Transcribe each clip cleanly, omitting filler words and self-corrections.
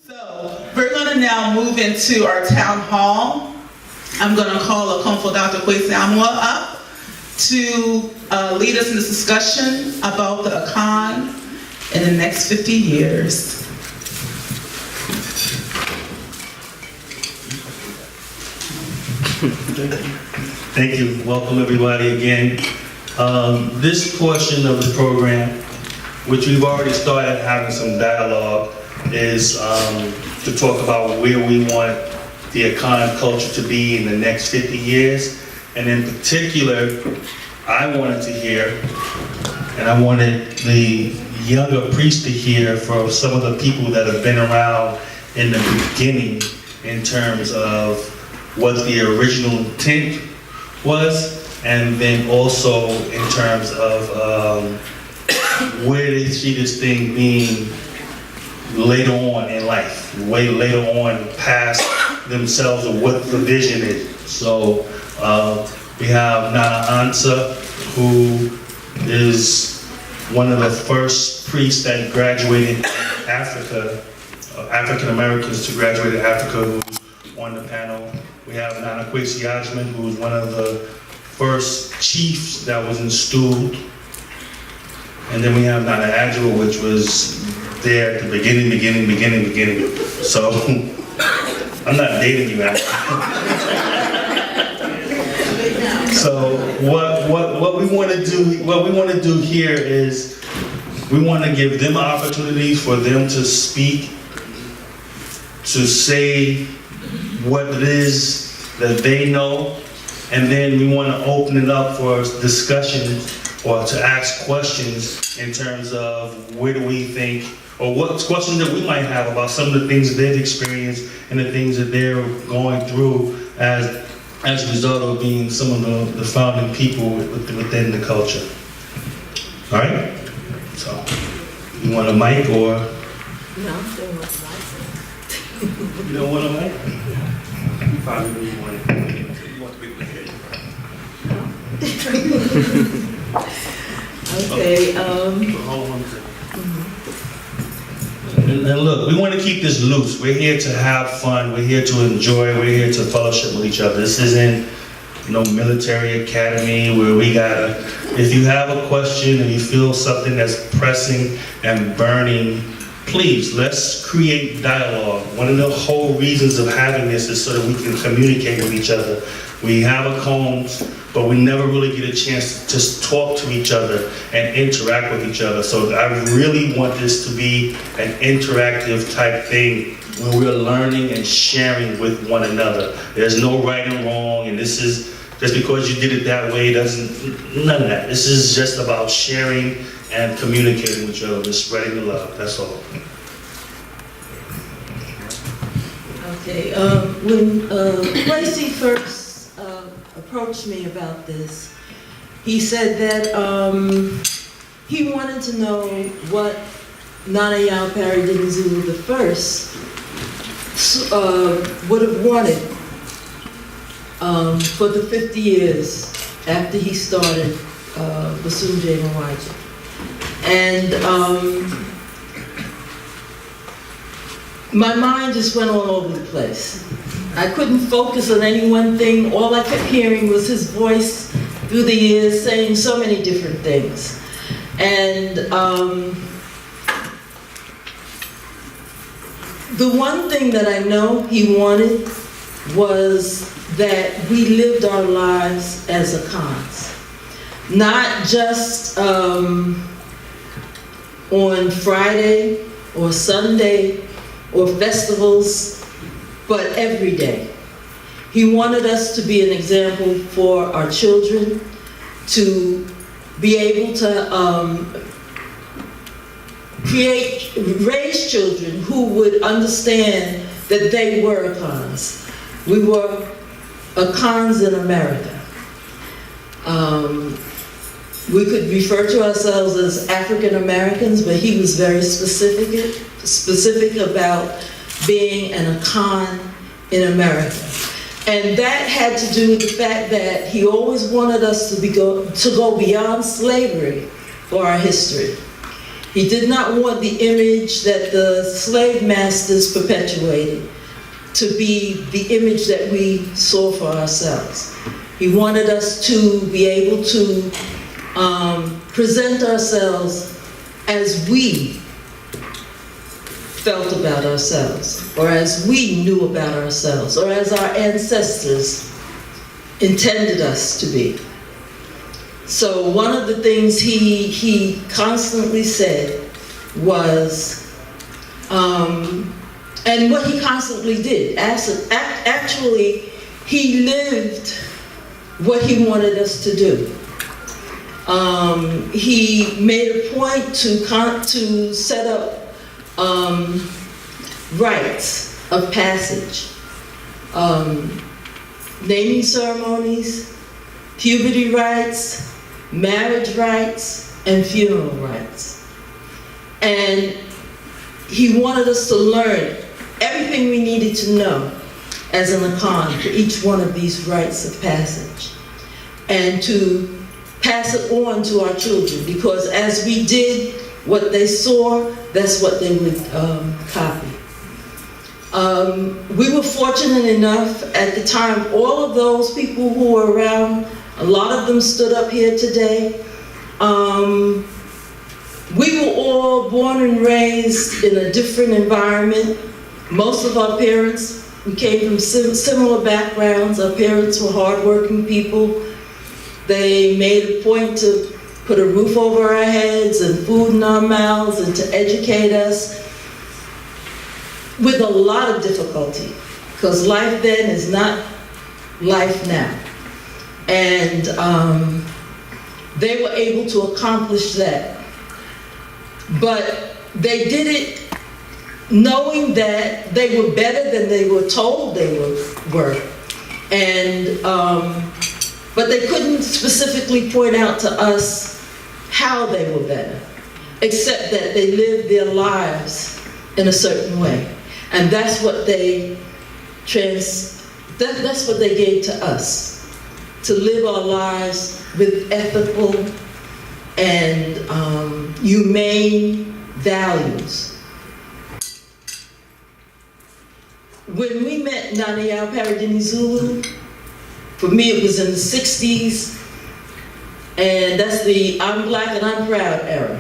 So we're going to now move into our town hall. I'm going to call Akom Dr. Kwesi up to lead us in this discussion about the Akan in the next 50 years. Thank you. Welcome everybody again. This portion of the program, which we've already started having some dialogue, is to talk about where we want the Akan culture to be in the next 50 years. And in particular, I wanted to hear, and I wanted the younger priests to hear from some of the people that have been around in the beginning in terms of what the original intent was, and then also in terms of where they see this thing being later on in life, way later on past themselves, or what the vision is. So we have Nana Adzua, who is one of the first priests that graduated in Africa, African Americans to graduate in Africa, who's on the panel. We have Nana Kwesi, who is one of the first chiefs that was installed. And then we have Nana Adzua, which was there at the beginning. So I'm not dating you, actually. So what we want to do here is we want to give them opportunities for them to speak, to say what it is that they know, and then we want to open it up for discussion or to ask questions in terms of where do we think, or what questions that we might have about some of the things that they've experienced and the things that they're going through as a result of being some of the founding people within the culture. All right? So, you want a mic or? No, I don't want a mic. You don't want a mic? Probably you want it. You want the people to hear you. Okay, Hold on a second. And look, we want to keep this loose. We're here to have fun. We're here to enjoy. We're here to fellowship with each other. This isn't no military academy where we gotta, if you have a question and you feel something that's pressing and burning, please, let's create dialogue. One of the whole reasons of having this is so that we can communicate with each other. We have Akoms, but we never really get a chance to just talk to each other and interact with each other. So I really want this to be an interactive type thing where we're learning and sharing with one another. There's no right and wrong, and this is, just because you did it that way doesn't, none of that. This is just about sharing and communicating with each other, just spreading the love, that's all. okay. When Kwesi first approached me about this, he said that he wanted to know what Nana Adzua Opare didn't do the first would have wanted for the 50 years after he started Basunje Mwaji. And my mind just went all over the place. I couldn't focus on any one thing. All I kept hearing was his voice through the years saying so many different things. And the one thing that I know he wanted was that we lived our lives as Akans. Not just on Friday or Sunday or festivals, but every day. He wanted us to be an example for our children, to be able to raise children who would understand that they were Akans. We were Akans in America. We could refer to ourselves as African Americans, but he was very specific about being an Akan in America. And that had to do with the fact that he always wanted us to go beyond slavery for our history. He did not want the image that the slave masters perpetuated to be the image that we saw for ourselves. He wanted us to be able to present ourselves as we felt about ourselves, or as we knew about ourselves, or as our ancestors intended us to be. So one of the things he constantly said was, and what he constantly did, actually, he lived what he wanted us to do. He made a point to set up rites of passage, naming ceremonies, puberty rites, marriage rites, and funeral rites. And he wanted us to learn everything we needed to know as an Akan for each one of these rites of passage, and to pass it on to our children, because as we did what they saw, that's what they would copy. We were fortunate enough at the time, all of those people who were around, a lot of them stood up here today. We were all born and raised in a different environment. Most of our parents, we came from similar backgrounds. Our parents were hardworking people. They made a point to put a roof over our heads and food in our mouths and to educate us with a lot of difficulty, because life then is not life now. And they were able to accomplish that. But they did it knowing that they were better than they were told they were. And but they couldn't specifically point out to us how they were better, except that they lived their lives in a certain way. And that's what they that's what they gave to us, to live our lives with ethical and humane values. When we met Nana Adzua Opare Zulu, for me it was in the 60s, and that's the I'm black and I'm proud era.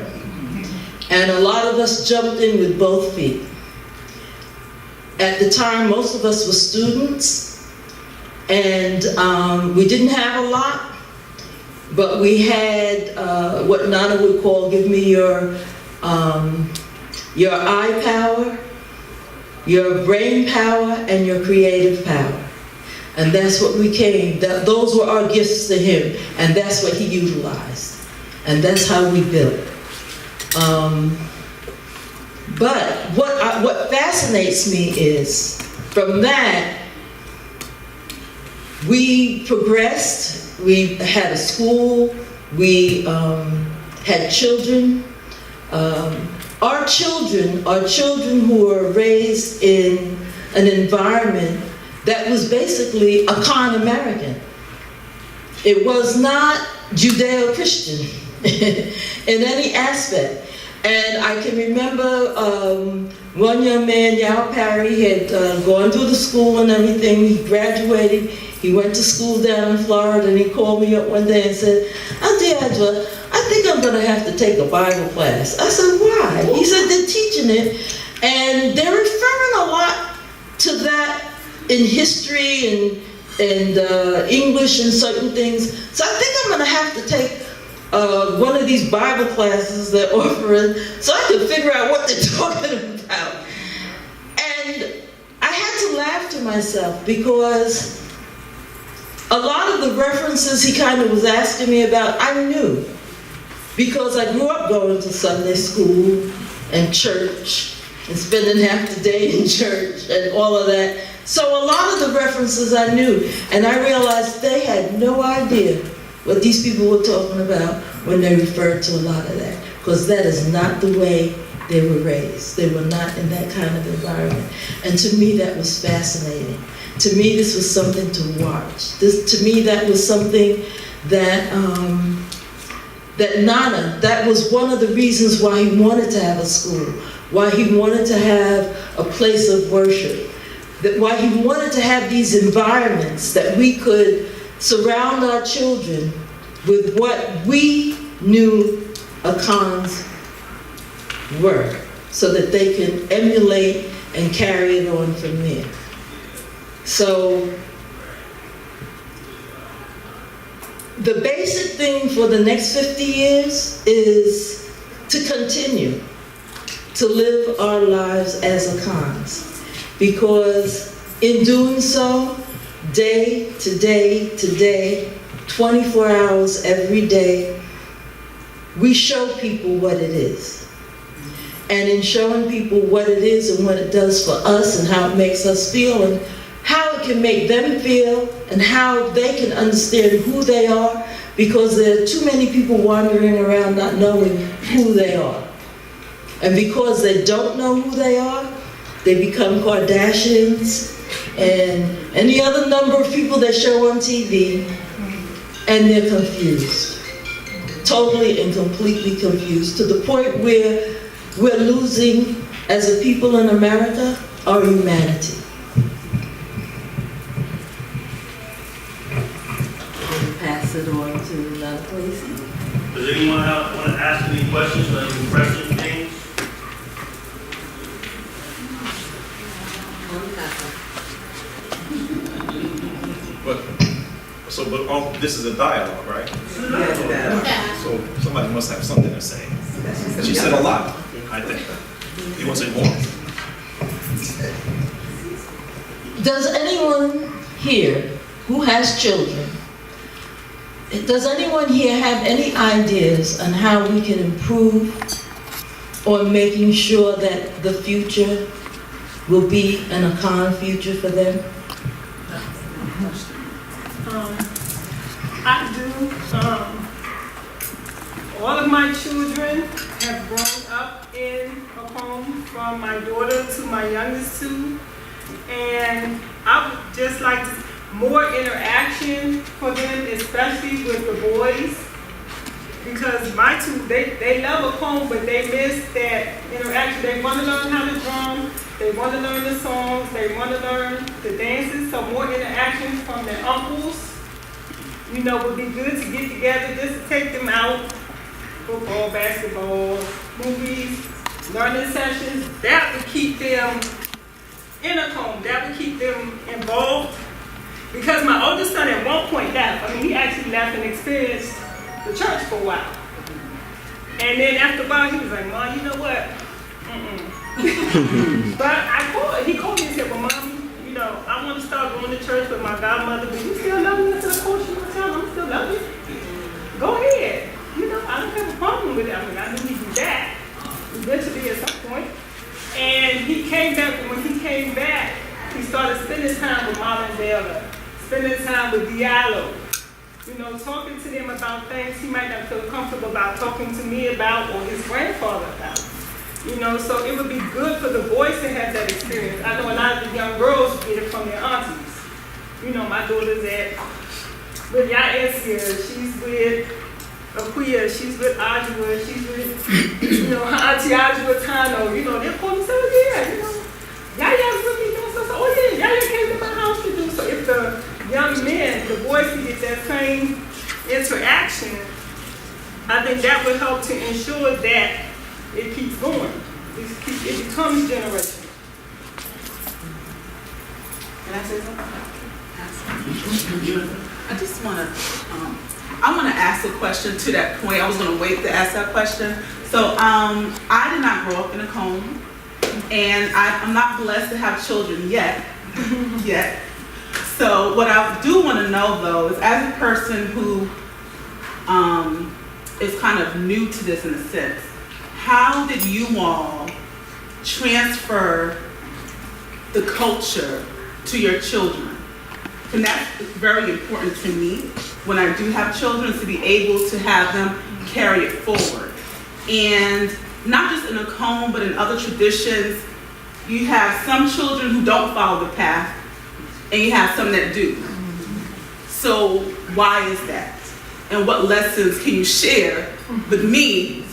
And a lot of us jumped in with both feet. At the time, most of us were students, and we didn't have a lot, but we had what Nana would call, give me your eye power, your brain power, and your creative power. And that's what we came, those were our gifts to him, and that's what he utilized. And that's how we built. But what fascinates me is, from that, we progressed. We had a school, we had children. Our children who were raised in an environment that was basically Akan American. It was not Judeo-Christian in any aspect. And I can remember one young man, Adzua Opare, had gone through the school and everything. He graduated. He went to school down in Florida, and he called me up one day and said, Auntie Adzua, I think I'm going to have to take a Bible class. I said, why? He said, they're teaching it, and they're referring a lot to that in history and English and certain things. So I think I'm going to have to take one of these Bible classes they're offering so I can figure out what they're talking about. And I had to laugh to myself, because a lot of the references he kind of was asking me about, I knew, because I grew up going to Sunday school and church and spending half the day in church and all of that. So a lot of the references I knew, and I realized they had no idea what these people were talking about when they referred to a lot of that, because that is not the way they were raised. They were not in that kind of environment. And to me, that was fascinating. To me, this was something to watch. To me, that was something that that Nana, that was one of the reasons why he wanted to have a school, why he wanted to have a place of worship, that why he wanted to have these environments that we could surround our children with what we knew Akan's were, so that they can emulate and carry it on from there. So the basic thing for the next 50 years is to continue to live our lives as Akans, because in doing so, day to day to day, 24 hours every day, we show people what it is. And in showing people what it is and what it does for us and how it makes us feel and how it can make them feel and how they can understand who they are, because there are too many people wandering around not knowing who they are. And because they don't know who they are, they become Kardashians and any other number of people they show on TV, and they're confused. Totally and completely confused, to the point where we're losing, as a people in America, our humanity. We'll pass it on to Nana Kwesi. Does anyone want to ask any questions or any pressing things? But this is a dialogue, right? Yeah. So somebody must have something to say. And she said a lot, I think. You want to say more? Does anyone here who has children, does anyone here have any ideas on how we can improve on making sure that the future will be an Akan future for them? I do. All of my children have grown up in a home, from my daughter to my youngest two. And I would just like more interaction for them, especially with the boys. Because my two, they love a home, but they miss that interaction. They want to learn how to drum. They want to learn the songs. They want to learn the dances. So more interaction from their uncles, you know, would be good to get together, just to take them out. Football, basketball, movies, learning sessions. That would keep them in a home. That would keep them involved. Because my oldest son at one point left. I mean, he actually left and experienced the church for a while. And then after a while, he was like, Mom, you know what? But he called me and said, well, Mom, you know, I want to start going to church with my godmother, but you still love me? I said, of course you will. I'm still love you. Go ahead. You know, I don't have a problem with it. I mean, I knew he'd do that eventually at some point. And he came back, and when he came back, he started spending time with Mama and Della, spending time with Diallo, you know, talking to them about things he might not feel comfortable about talking to me about or his grandfather about. You know, so it would be good for the boys to have that experience. I know a lot of the young girls get it from their aunties. You know, my daughter's with Yaesia, she's with Akuya, she's with Adzua, she's with, you know, her auntie Adzua Tano, you know, they're calling themselves, yeah, you know. Yaya's with me doing stuff, so, oh yeah, Yaya came to my house to do. So if the young men, the boys can get that same interaction, I think that would help to ensure that it keeps going. It becomes generational. Can I say something? I just want to, I want to ask a question to that point. I was going to wait to ask that question. So I did not grow up in a home, and I'm not blessed to have children yet. Yet. So what I do want to know, though, is as a person who is kind of new to this in a sense, how did you all transfer the culture to your children? And that's very important to me when I do have children, is to be able to have them carry it forward. And not just in a home, but in other traditions, you have some children who don't follow the path, and you have some that do. So why is that? and what lessons can you share with me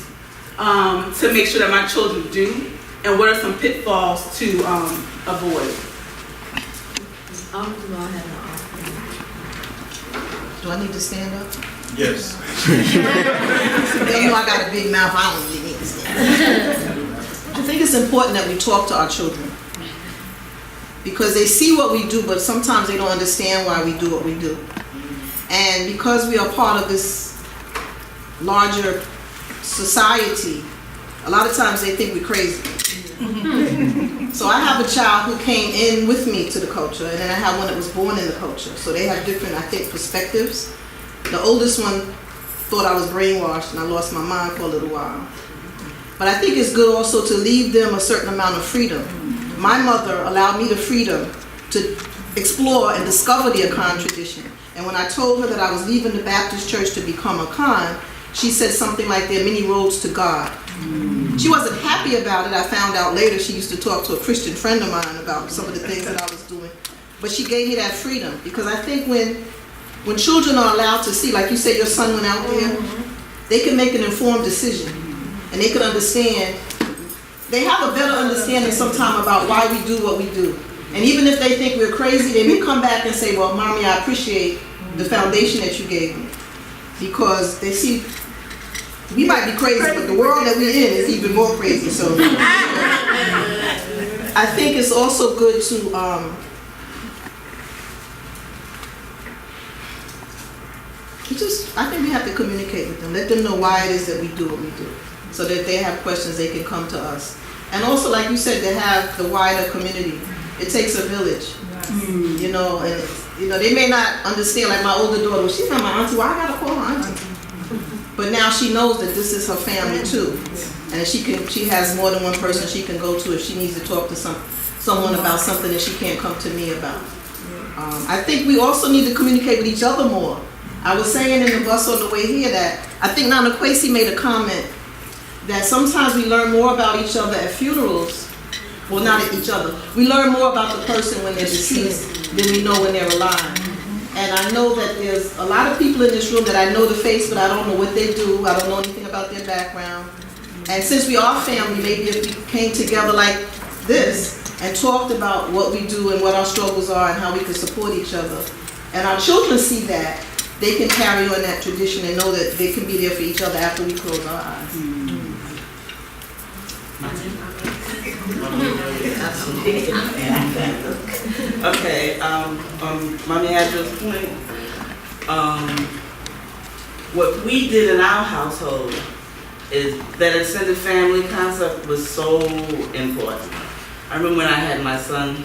to make sure that my children do, and what are some pitfalls to avoid? Do I need to stand up? Yes. They know I got a big mouth, I don't really need to stand up. I think it's important that we talk to our children. Because they see what we do, but sometimes they don't understand why we do what we do. And because we are part of this larger society, a lot of times they think we're crazy. So I have a child who came in with me to the culture, and then I have one that was born in the culture. So they have different, I think, perspectives. The oldest one thought I was brainwashed, and I lost my mind for a little while. But I think it's good also to leave them a certain amount of freedom. My mother allowed me the freedom to explore and discover the Akan tradition. And when I told her that I was leaving the Baptist church to become Akan, she said something like, there are many roads to God. She wasn't happy about it. I found out later she used to talk to a Christian friend of mine about some of the things that I was doing. But she gave me that freedom, because I think when children are allowed to see, like you said, your son went out there, they can make an informed decision, and they can understand. They have a better understanding sometime about why we do what we do. And even if they think we're crazy, they may come back and say, well, Mommy, I appreciate the foundation that you gave me. Because they see, we might be crazy, but the world that we're in is even more crazy. So I think it's also good to I think we have to communicate with them. Let them know why it is that we do what we do. So that if they have questions, they can come to us. And also, like you said, to have the wider community. It takes a village. You know, and they may not understand, like my older daughter, she's not my auntie, why I gotta call her auntie? But now she knows that this is her family too. And she has more than one person she can go to if she needs to talk to someone about something that she can't come to me about. I think we also need to communicate with each other more. I was saying in the bus on the way here that I think Nana Kwesi made a comment that sometimes we learn more about each other at funerals. Well, not at each other. We learn more about the person when they're deceased than we know when they're alive. And I know that there's a lot of people in this room that I know the face, but I don't know what they do. I don't know anything about their background. And since we are family, maybe if we came together like this and talked about what we do and what our struggles are and how we can support each other, and our children see that, they can carry on that tradition and know that they can be there for each other after we close our eyes. Okay, Mommy Adjua's point, what we did in our household is that extended family concept was so important. I remember when I had my son,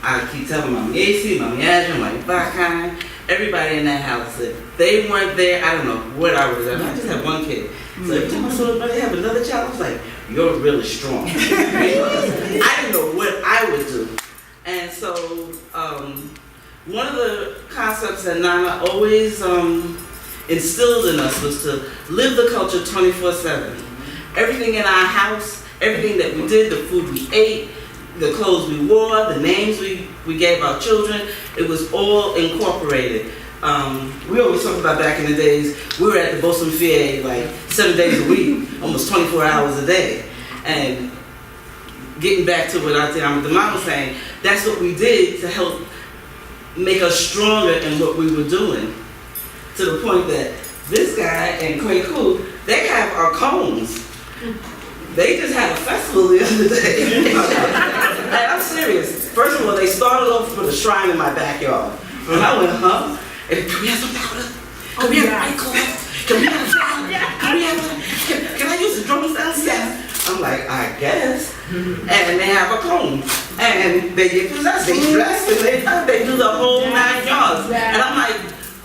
I keep telling Mommy Kwesi, Mommy Adjua, Mommy Akan, everybody in that house, if they weren't there, I don't know what I was at. I just had one kid. So every time I saw everybody have another child, I was like, you're really strong. I didn't know what I would do. And so one of the concepts that Nana always instilled in us was to live the culture 24/7. Everything in our house, everything that we did, the food we ate, the clothes we wore, the names we gave our children, it was all incorporated. We always talk about back in the days, we were at the Bosom Fier like 7 days a week, almost 24 hours a day. And getting back to what Auntie Aygeman was saying, that's what we did to help make us stronger in what we were doing. To the point that this guy and Kwesi, they have our cones. They just had a festival the other day. And I'm serious. First of all, they started off with a shrine in my backyard. And I went, huh? And can we have some powder? Can we have white cloth? Can we have a flower? Can I use the drums downstairs? I'm like, I guess. And they have a cone. And they get possessed. They dress and they do the whole 9 yards. And I'm like,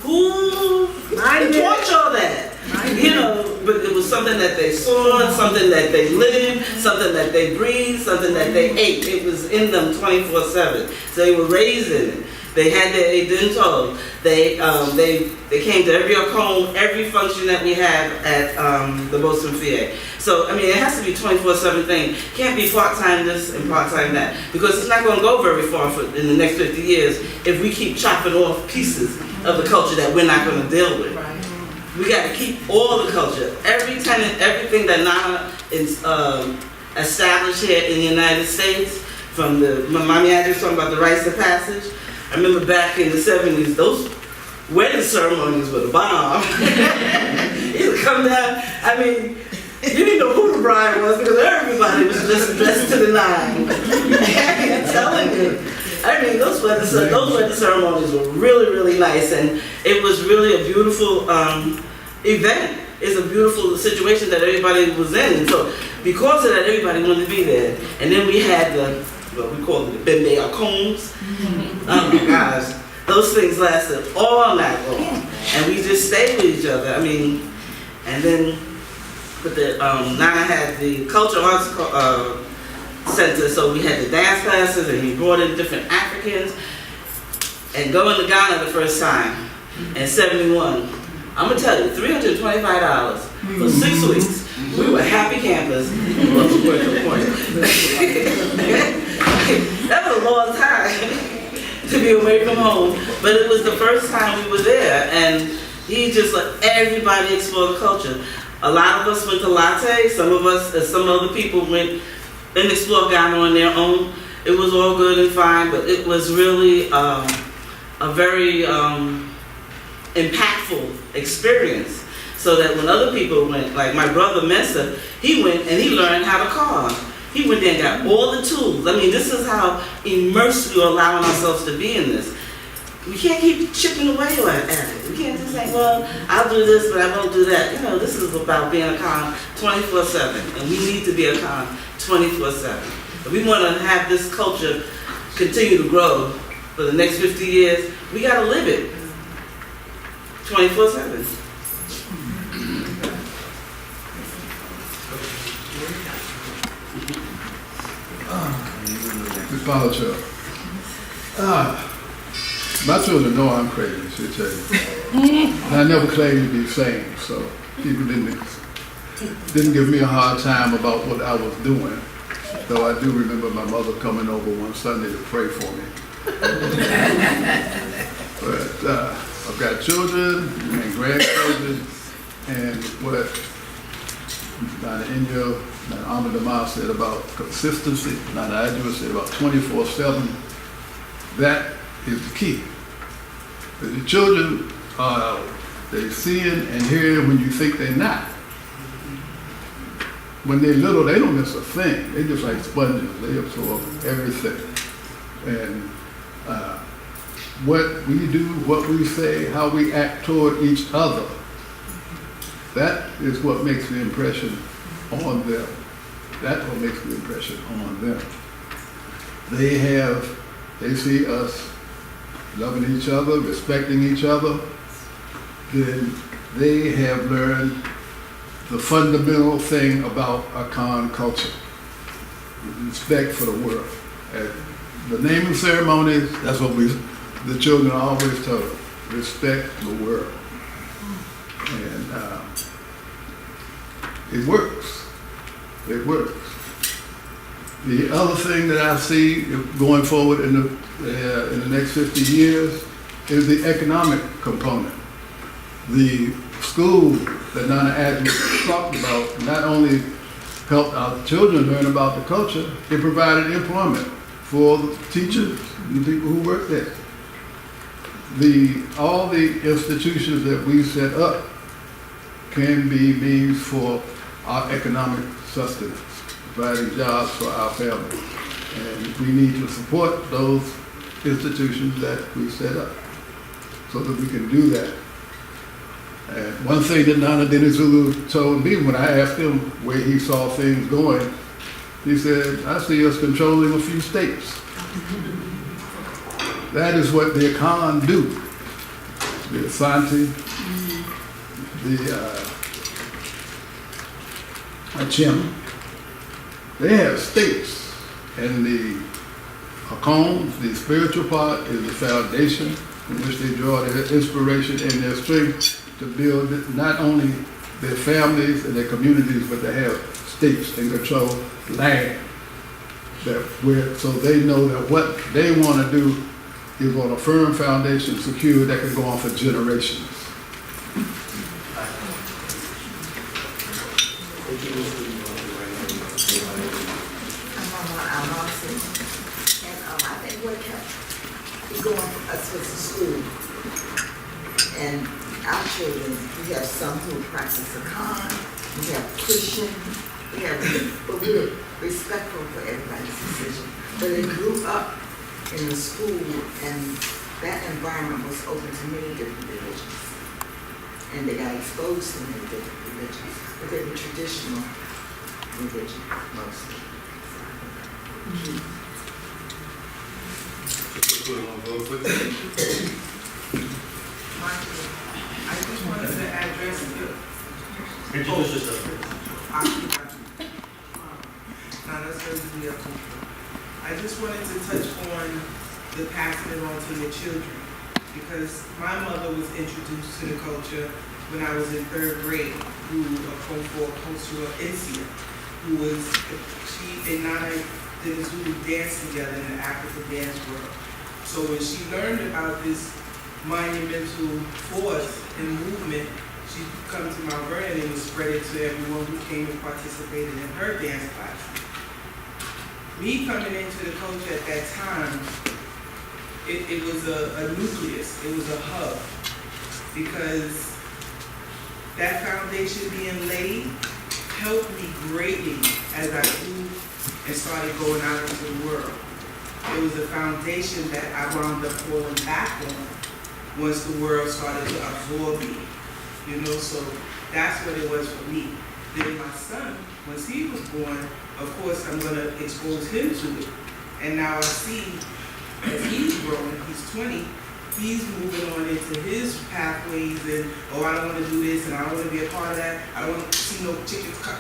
who taught y'all that? You know, but it was something that they saw, something that they lived, something that they breathed, something that they ate. It was in them 24/7. So they were raised in it. They had their identity. They came to every Akom, every function that we have at the Bosom Fier. So, I mean, it has to be 24/7 thing. Can't be part-time this and part-time that. Because it's not going to go very far in the next 50 years if we keep chopping off pieces of the culture that we're not going to deal with. We got to keep all the culture. Every tenant, everything that Nana is established here in the United States, from my mommy had just talking about the rites of passage. I remember back in the 70s, those wedding ceremonies were the bomb. You would come down, I mean, you didn't know who the bride was because everybody was just dressed to the nines. I'm telling you. I mean, those wedding ceremonies were really, really nice, and it was really a beautiful event. It's a beautiful situation that everybody was in. And so, because of that, everybody wanted to be there. And then we had what we call the Bembe Akoms. Oh my gosh, those things lasted all night long, and we just stayed with each other. I mean, and then with the Nana had the cultural arts center, so we had the dance classes, and he brought in different Africans. And going to Ghana the first time in '71, I'm gonna tell you, $325 for 6 weeks. We were happy campers. That was a long time to be away from home, but it was the first time we were there, and he just let everybody explore the culture. A lot of us went to Latte, some other people went and explored Ghana on their own. It was all good and fine, but it was really a very impactful experience. So that when other people went, like my brother Mensa, he went and he learned how to carve. He went there and got all the tools. I mean, this is how immersed we are allowing ourselves to be in this. We can't keep chipping away at it. We can't just say, well, I'll do this, but I won't do that. You know, this is about being Akan 24/7, and we need to be Akan 24/7. If we want to have this culture continue to grow for the next 50 years, we got to live it 24/7. Ms. Balacho, my children know I'm crazy, I should tell you. And I never claimed to be sane, so people didn't give me a hard time about what I was doing. Though I do remember my mother coming over one Sunday to pray for me. But I've got children and grandchildren, and what Nana Inyo, Nana Amadama said about consistency, Nana Adzua said about 24/7, that is the key. The children, they seeing and hearing when you think they're not. When they're little, they don't miss a thing. They're just like sponges. They absorb everything. And what we do, what we say, how we act toward each other, that is what makes the impression on them. That's what makes the impression on them. They see us loving each other, respecting each other, then they have learned the fundamental thing about Akan culture, respect for the world. At the naming ceremonies, that's what the children are always told, respect the world. And it works. It works. The other thing that I see going forward in the next 50 years is the economic component. The school that Nana Adzua talked about not only helped our children learn about the culture, it provided employment for the teachers and the people who work there. All the institutions that we set up can be means for our economic sustenance, providing jobs for our families. And we need to support those institutions that we set up so that we can do that. And one thing that Nana Adzua told me when I asked him where he saw things going, he said, I see us controlling a few states. That is what the Akan do. The Asante, the Achim, they have states, and the Akom, the spiritual part, is the foundation in which they draw their inspiration and their strength to build not only their families and their communities, but to have states and control land. So they know that what they want to do is on a firm foundation secured that can go on for generations. And I think what kept going for us was the school. And our children, we have some who practice Akan, we have Christian, but we're respectful for everybody's decision. But they grew up in the school, and that environment was open to many different religions. And they got exposed to many different religions, but they were traditional religion mostly. I just wanted to address Introduce yourself. Nana Adzua Opare. I just wanted to touch on the passing it on to your children, because my mother was introduced to the culture when I was in 3rd grade through a culture of Ansaa, who was, she and Nana did a Zulu dance together in the African dance world. So when she learned about this monumental force and movement, she come to Mount Vernon and spread it to everyone who came and participated in her dance class. Me coming into the culture at that time, it was a nucleus, it was a hub, because that foundation being laid helped me greatly as I grew and started going out into the world. It was a foundation that I wound up falling back on once the world started to absorb me. You know, so that's what it was for me. Then my son, once he was born, of course I'm gonna expose him to it. And now I see, as he's growing, he's 20, he's moving on into his pathways and, oh, I don't wanna do this and I don't wanna be a part of that. I don't wanna see no chickens cut,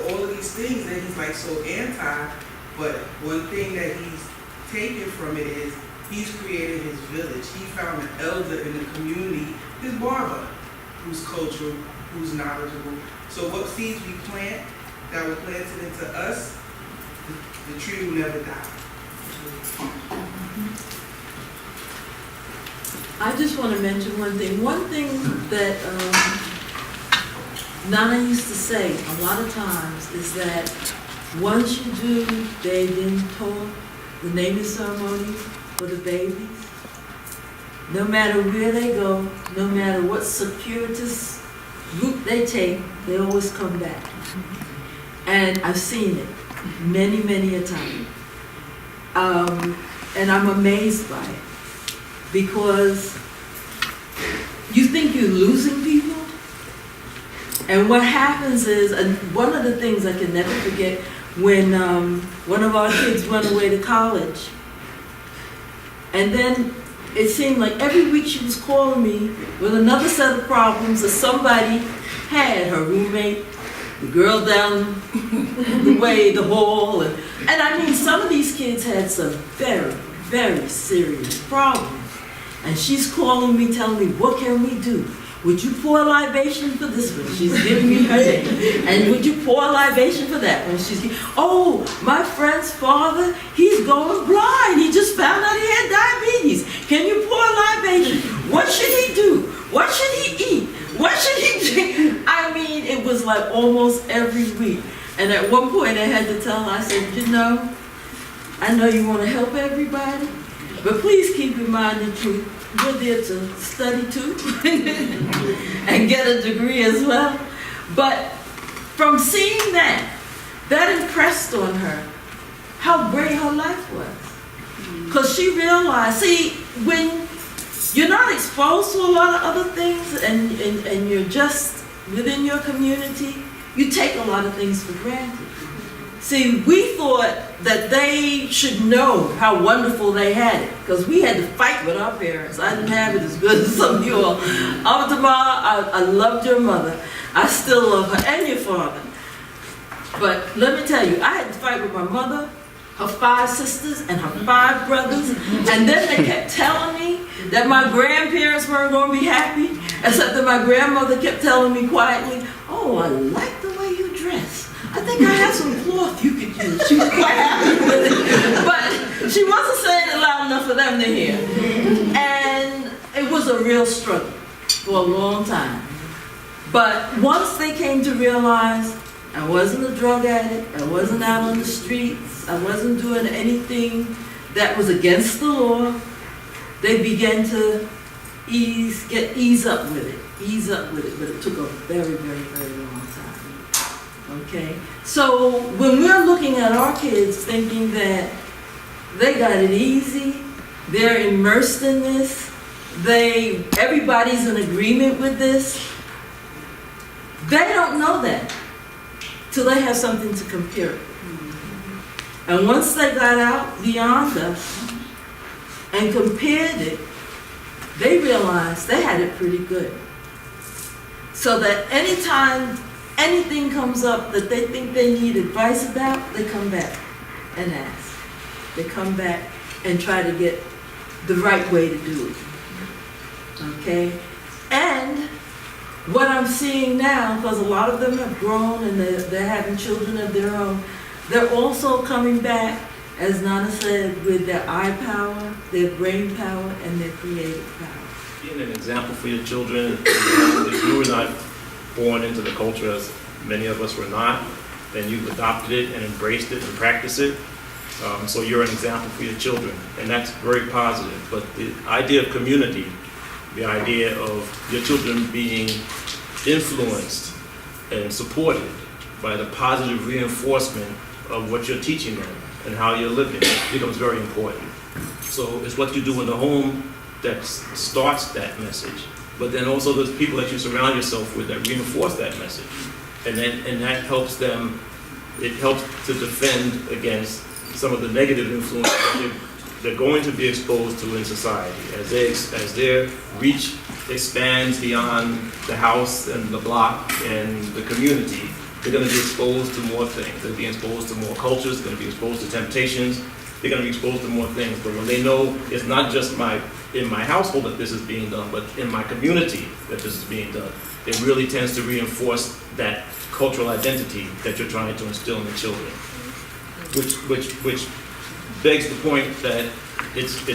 all of these things that he's like so anti. But one thing that he's taken from it is he's created his village. He found an elder in the community, his barber, who's cultural, who's knowledgeable. So what seeds we plant that were planted into us, the tree will never die. I just want to mention one thing. One thing that Nana used to say a lot of times is that once you do bathing talk, the naming ceremony for the babies, no matter where they go, no matter what circuitous route they take, they always come back. And I've seen it many, many a time. And I'm amazed by it, because you think you're losing people, and what happens is, and one of the things I can never forget, when one of our kids went away to college, and then it seemed like every week she was calling me with another set of problems that somebody had, her roommate, the girl down the way, the hall, and I mean, some of these kids had some very, very serious problems. And she's calling me, telling me, what can we do? Would you pour a libation for this one? She's giving me her name. And would you pour a libation for that one? She's giving, oh, my friend's father, he's going blind. He just found out he had diabetes. Can you pour a libation? What should he do? What should he eat? What should he drink? I mean, it was like almost every week. And at one point I had to tell her, I said, you know, I know you want to help everybody, but please keep in mind that you're there to study too and get a degree as well. But from seeing that impressed on her how great her life was. Because she realized, see, when you're not exposed to a lot of other things and you're just within your community, you take a lot of things for granted. See, we thought that they should know how wonderful they had it, because we had to fight with our parents. I didn't have it as good as some of you all. I loved your mother. I still love her, and your father. But let me tell you, I had to fight with my mother, her 5 sisters, and her 5 brothers. And then they kept telling me that my grandparents weren't going to be happy, except that my grandmother kept telling me quietly, oh, I like the way you dress. I think I have some cloth you could use. She was quite happy with it. But she wasn't saying it loud enough for them to hear. a real struggle for a long time. But once they came to realize I wasn't a drug addict, I wasn't out on the streets, I wasn't doing anything that was against the law, they began to ease up with it, but it took a very, very, very long time. Okay? So when we're looking at our kids thinking that they got it easy, they're immersed in this, everybody's in agreement with this, they don't know that till they have something to compare it. And once they got out beyond us and compared it, they realized they had it pretty good. So that anytime anything comes up that they think they need advice about, they come back and ask. They come back and try to get the right way to do it. Okay? And what I'm seeing now, because a lot of them have grown and they're having children of their own, they're also coming back, as Nana said, with their eye power, their brain power, and their creative power. Being an example for your children, if you were not born into the culture, as many of us were not, then you've adopted it and embraced it and practiced it. So you're an example for your children, and that's very positive. But the idea of community, the idea of your children being influenced and supported by the positive reinforcement of what you're teaching them and how you're living becomes very important. So it's what you do in the home that starts that message, but then also there's people that you surround yourself with that reinforce that message, and that helps them. It helps to defend against some of the negative influence that they're going to be exposed to in society as their reach expands beyond the house and the block and the community. They're going to be exposed to more things. They're being exposed to more cultures. They're going to be exposed to temptations. They're going to be exposed to more things. But when they know it's not just in my household that this is being done, but in my community that this is being done, it really tends to reinforce that cultural identity that you're trying to instill in the children. Which begs the point that it's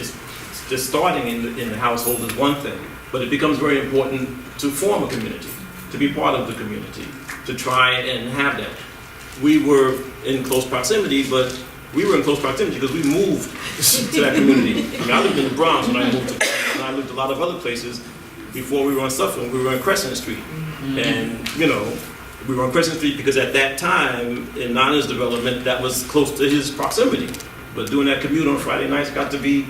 just starting in the household is one thing, but it becomes very important to form a community, to be part of the community, to try and have that. We were in close proximity, but we were in close proximity because we moved to that community. I mean, I lived in the Bronx when I moved to, and I lived a lot of other places before we were on Suffolk. We were on Crescent Street, and we were on Crescent Street because at that time in Nana's development, that was close to his proximity. But doing that commute on Friday nights got to be,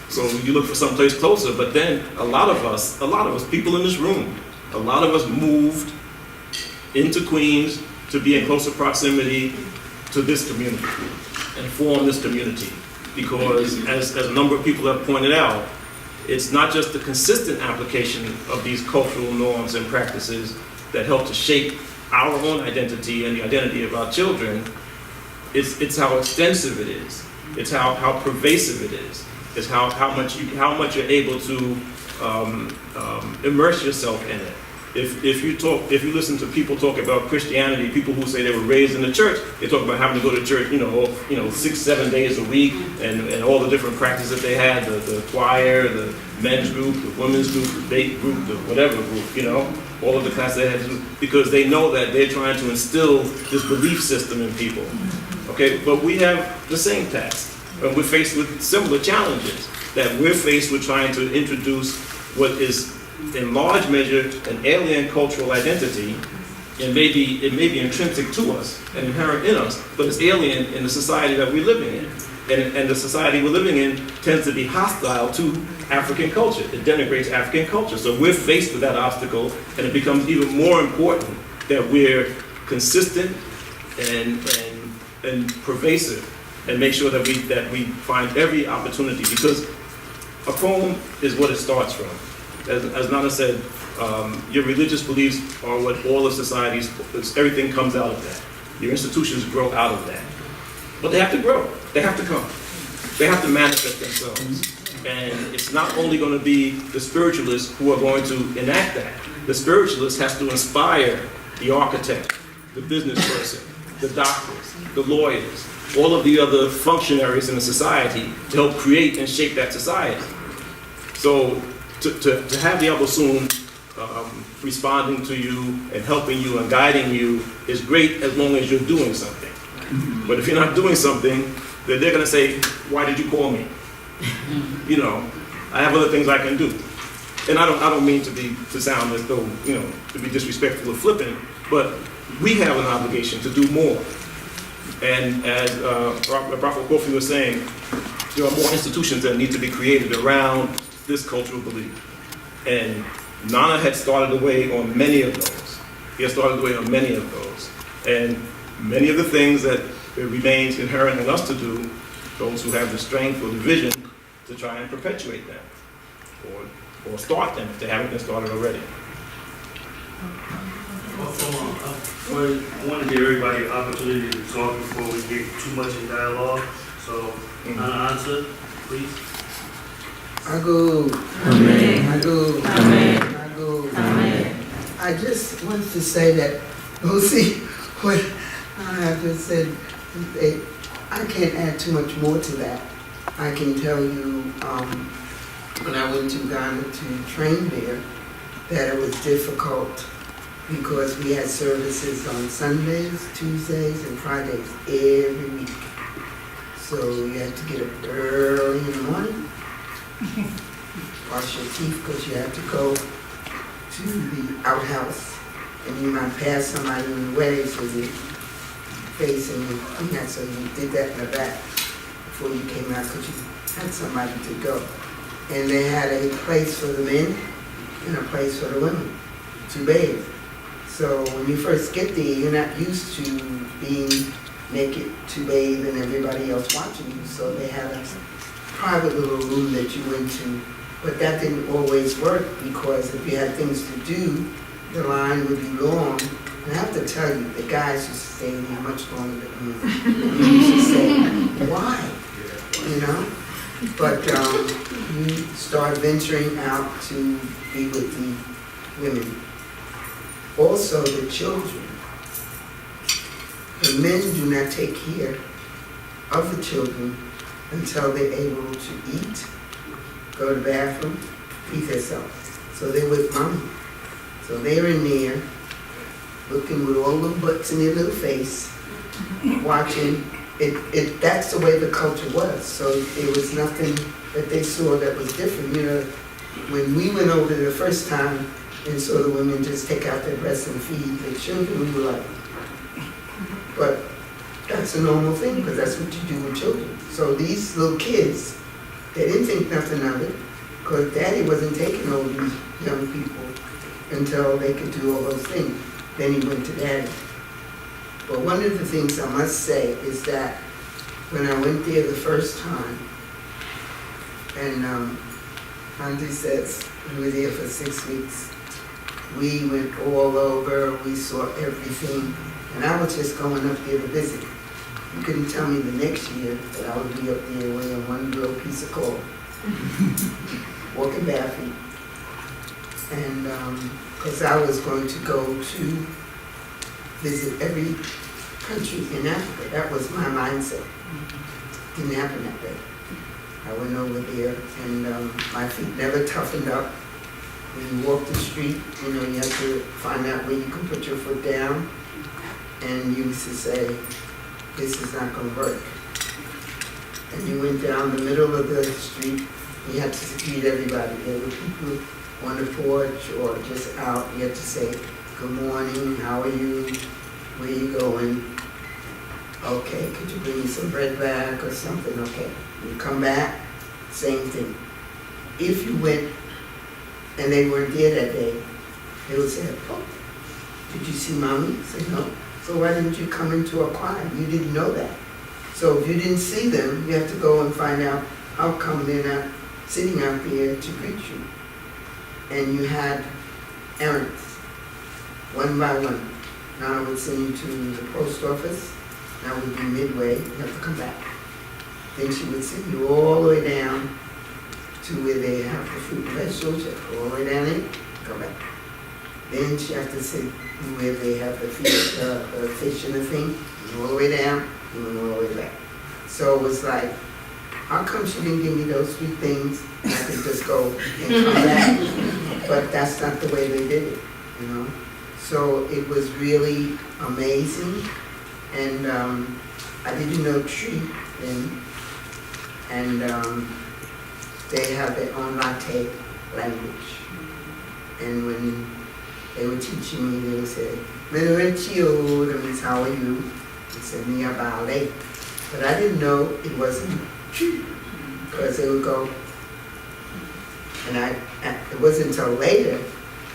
so you look for someplace closer. But then a lot of us, people in this room, a lot of us moved into Queens to be in closer proximity to this community and form this community. Because as a number of people have pointed out, it's not just the consistent application of these cultural norms and practices that help to shape our own identity and the identity of our children. It's how extensive it is. It's how pervasive it is. It's how much you're able to immerse yourself in it. If you listen to people talk about Christianity, people who say they were raised in the church, they talk about having to go to church, 6-7 days a week, and all the different practices that they had, the choir, the men's group, the women's group, the date group, the whatever group, all of the classes they had to do, because they know that they're trying to instill this belief system in people. Okay, but we have the same task, and we're faced with similar challenges, that we're faced with trying to introduce what is in large measure an alien cultural identity, and it may be intrinsic to us and inherent in us, but it's alien in the society that we're living in. And the society we're living in tends to be hostile to African culture. It denigrates African culture. So we're faced with that obstacle, and it becomes even more important that we're consistent and pervasive, and make sure that we find every opportunity, because Akom is what it starts from. As Nana said, your religious beliefs are what all of society's, everything comes out of that. Your institutions grow out of that. But they have to grow. They have to come. They have to manifest themselves. And it's not only going to be the spiritualists who are going to enact that. The spiritualist has to inspire the architect, the business person, the doctors, the lawyers, all of the other functionaries in the society to help create and shape that society. So to have the other soon responding to you and helping you and guiding you is great as long as you're doing something. But if you're not doing something, then they're going to say, why did you call me? You know, I have other things I can do. And I don't mean to sound as though, you know, to be disrespectful or flippant, but we have an obligation to do more. And as Prophet Kwesi was saying, there are more institutions that need to be created around this cultural belief. And Nana had started away on many of those. He had started away on many of those. And many of the things that it remains inherent in us to do, those who have the strength or the vision to try and perpetuate them or start them if they haven't been started already. I want to give everybody an opportunity to talk before we get too much in dialogue. So, Nana Adzua, please. Ago. Amen. Ago. Amen. Ago. Amen. I just wanted to say that, see what I have just said, I can't add too much more to that. I can tell you, when I went to Ghana to train there, that it was difficult because we had services on Sundays, Tuesdays, and Fridays every week. So you had to get up early in the morning, wash your teeth because you had to go to the outhouse, and you might pass somebody in the way, so you facing you, so you did that in the back before you came out because you had somebody to go. And they had a place for the men and a place for the women to bathe. So when you first get there, you're not used to being naked to bathe and everybody else watching you. So they had a private little room that you went to. But that didn't always work because if you had things to do, the line would be long. And I have to tell you, the guys used to stay there much longer than me. And you used to say, why? You know? But you start venturing out to be with the women. Also the children. The men do not take care of the children until they're able to eat, go to the bathroom, feed themselves. So they're with mommy. So they're in there, looking with all the butts in their little face, watching. That's the way the culture was. So there was nothing that they saw that was different. You know, when we went over there the first time and saw the women just take out their breasts and feed their children, we were like, but that's a normal thing because that's what you do with children. So these little kids, they didn't think nothing of it because daddy wasn't taking all these young people until they could do all those things. Then he went to daddy. But one of the things I must say is that when I went there the first time, and Auntie says we were there for 6 weeks, we went all over, we saw everything, and I was just going up there to visit. You couldn't tell me the next year that I would be up there weighing one little piece of coal, walking barefoot. And because I was going to go to visit every country in Africa. That was my mindset. Didn't happen that way. I went over there and my feet never toughened up. When you walk the street, you know, you have to find out where you can put your foot down. And you used to say, this is not going to work. And you went down the middle of the street, you had to greet everybody. There were people on the porch or just out. You had to say, good morning, how are you? Where are you going? Okay, could you bring me some bread back or something? Okay. You come back, same thing. If you went and they weren't there that day, they would say, oh, did you see mommy? I said, no. So why didn't you come into a choir? You didn't know that. So if you didn't see them, you have to go and find out how come they're not sitting out there to greet you. And you had errands, one by one. Now I would send you to the post office. That would be midway. You have to come back. Then she would send you all the way down to where they have the fruit and vegetables. You have to go all the way down there, come back. Then she have to send you where they have the fish and the thing. You go all the way down, you went all the way back. So it was like how come she didn't give me those 3 things and I could just go and come back? But that's not the way they did it, you know? So it was really amazing, and I didn't know tree then, and they have their own latte language. And when they were teaching me, they would say, "Menuenchio," that means how are you? They said, "Mia Bale." But I didn't know it wasn't true, because they would go, and it wasn't until later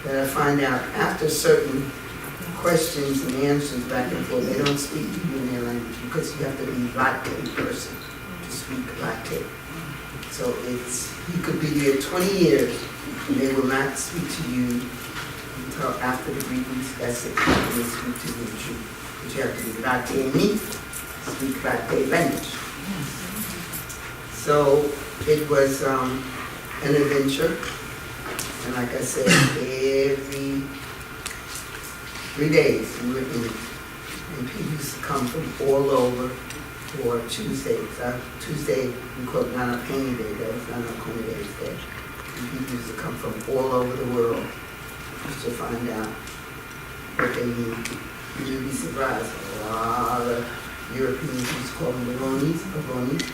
that I find out after certain questions and answers back and forth, they don't speak to you in their language, because you have to be latte person to speak latte. So you could be there 20 years and they will not speak to you until after the greetings. That's it. They speak to you true. But you have to be latte me, speak latte language. So it was an adventure. And like I said, every 3 days we were in it. And people used to come from all over for Tuesdays. Tuesday we called Nana Pain Day. That was Nana Akom Kese Day. And people used to come from all over the world just to find out what they need. You'd be surprised. A lot of Europeans used to call them Baronis,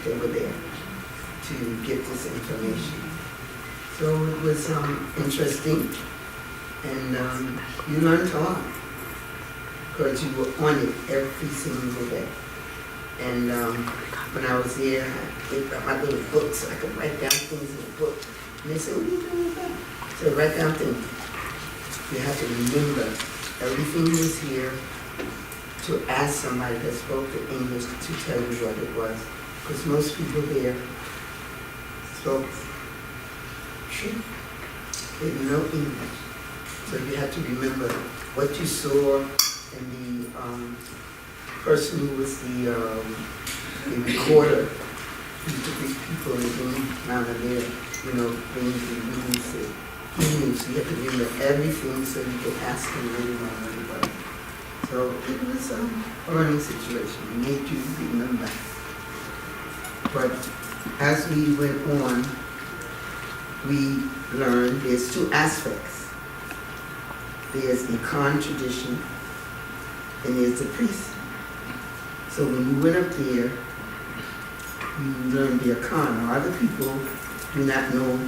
they were there to get this information. So it was interesting, and you learned a lot because you were on it every single day. And when I was there, I got my little book so I could write down things in the book. And they said, "What are you doing with that?" So write down things. You have to remember everything was here to ask somebody that spoke the English to tell you what it was. Because most people there spoke true. They didn't know English. So you have to remember what you saw, and the person who was the recorder used to bring people in down there, you know, things that you knew. He knew, so you have to remember everything so you could ask him really well everybody. So it was a learning situation. It made you remember. But as we went on, we learned there's 2 aspects. There's the Akan tradition, and there's the priest. So when you went up there, you learned the Akan. A lot of people do not know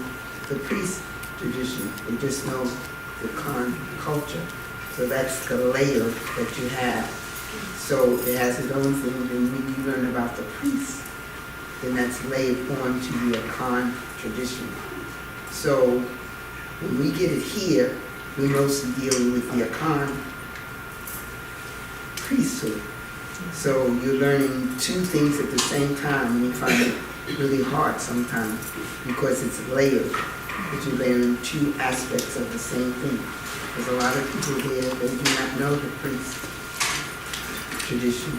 the priest tradition. They just know the Akan culture. So that's the layer that you have. So it has its own thing. And when you learn about the priest, then that's layered onto the Akan tradition. So when we get it here, we're mostly dealing with the Akan priesthood. So you're learning 2 things at the same time, and you find it really hard sometimes because it's layered. But you're learning 2 aspects of the same thing. There's a lot of people here that do not know the priest tradition.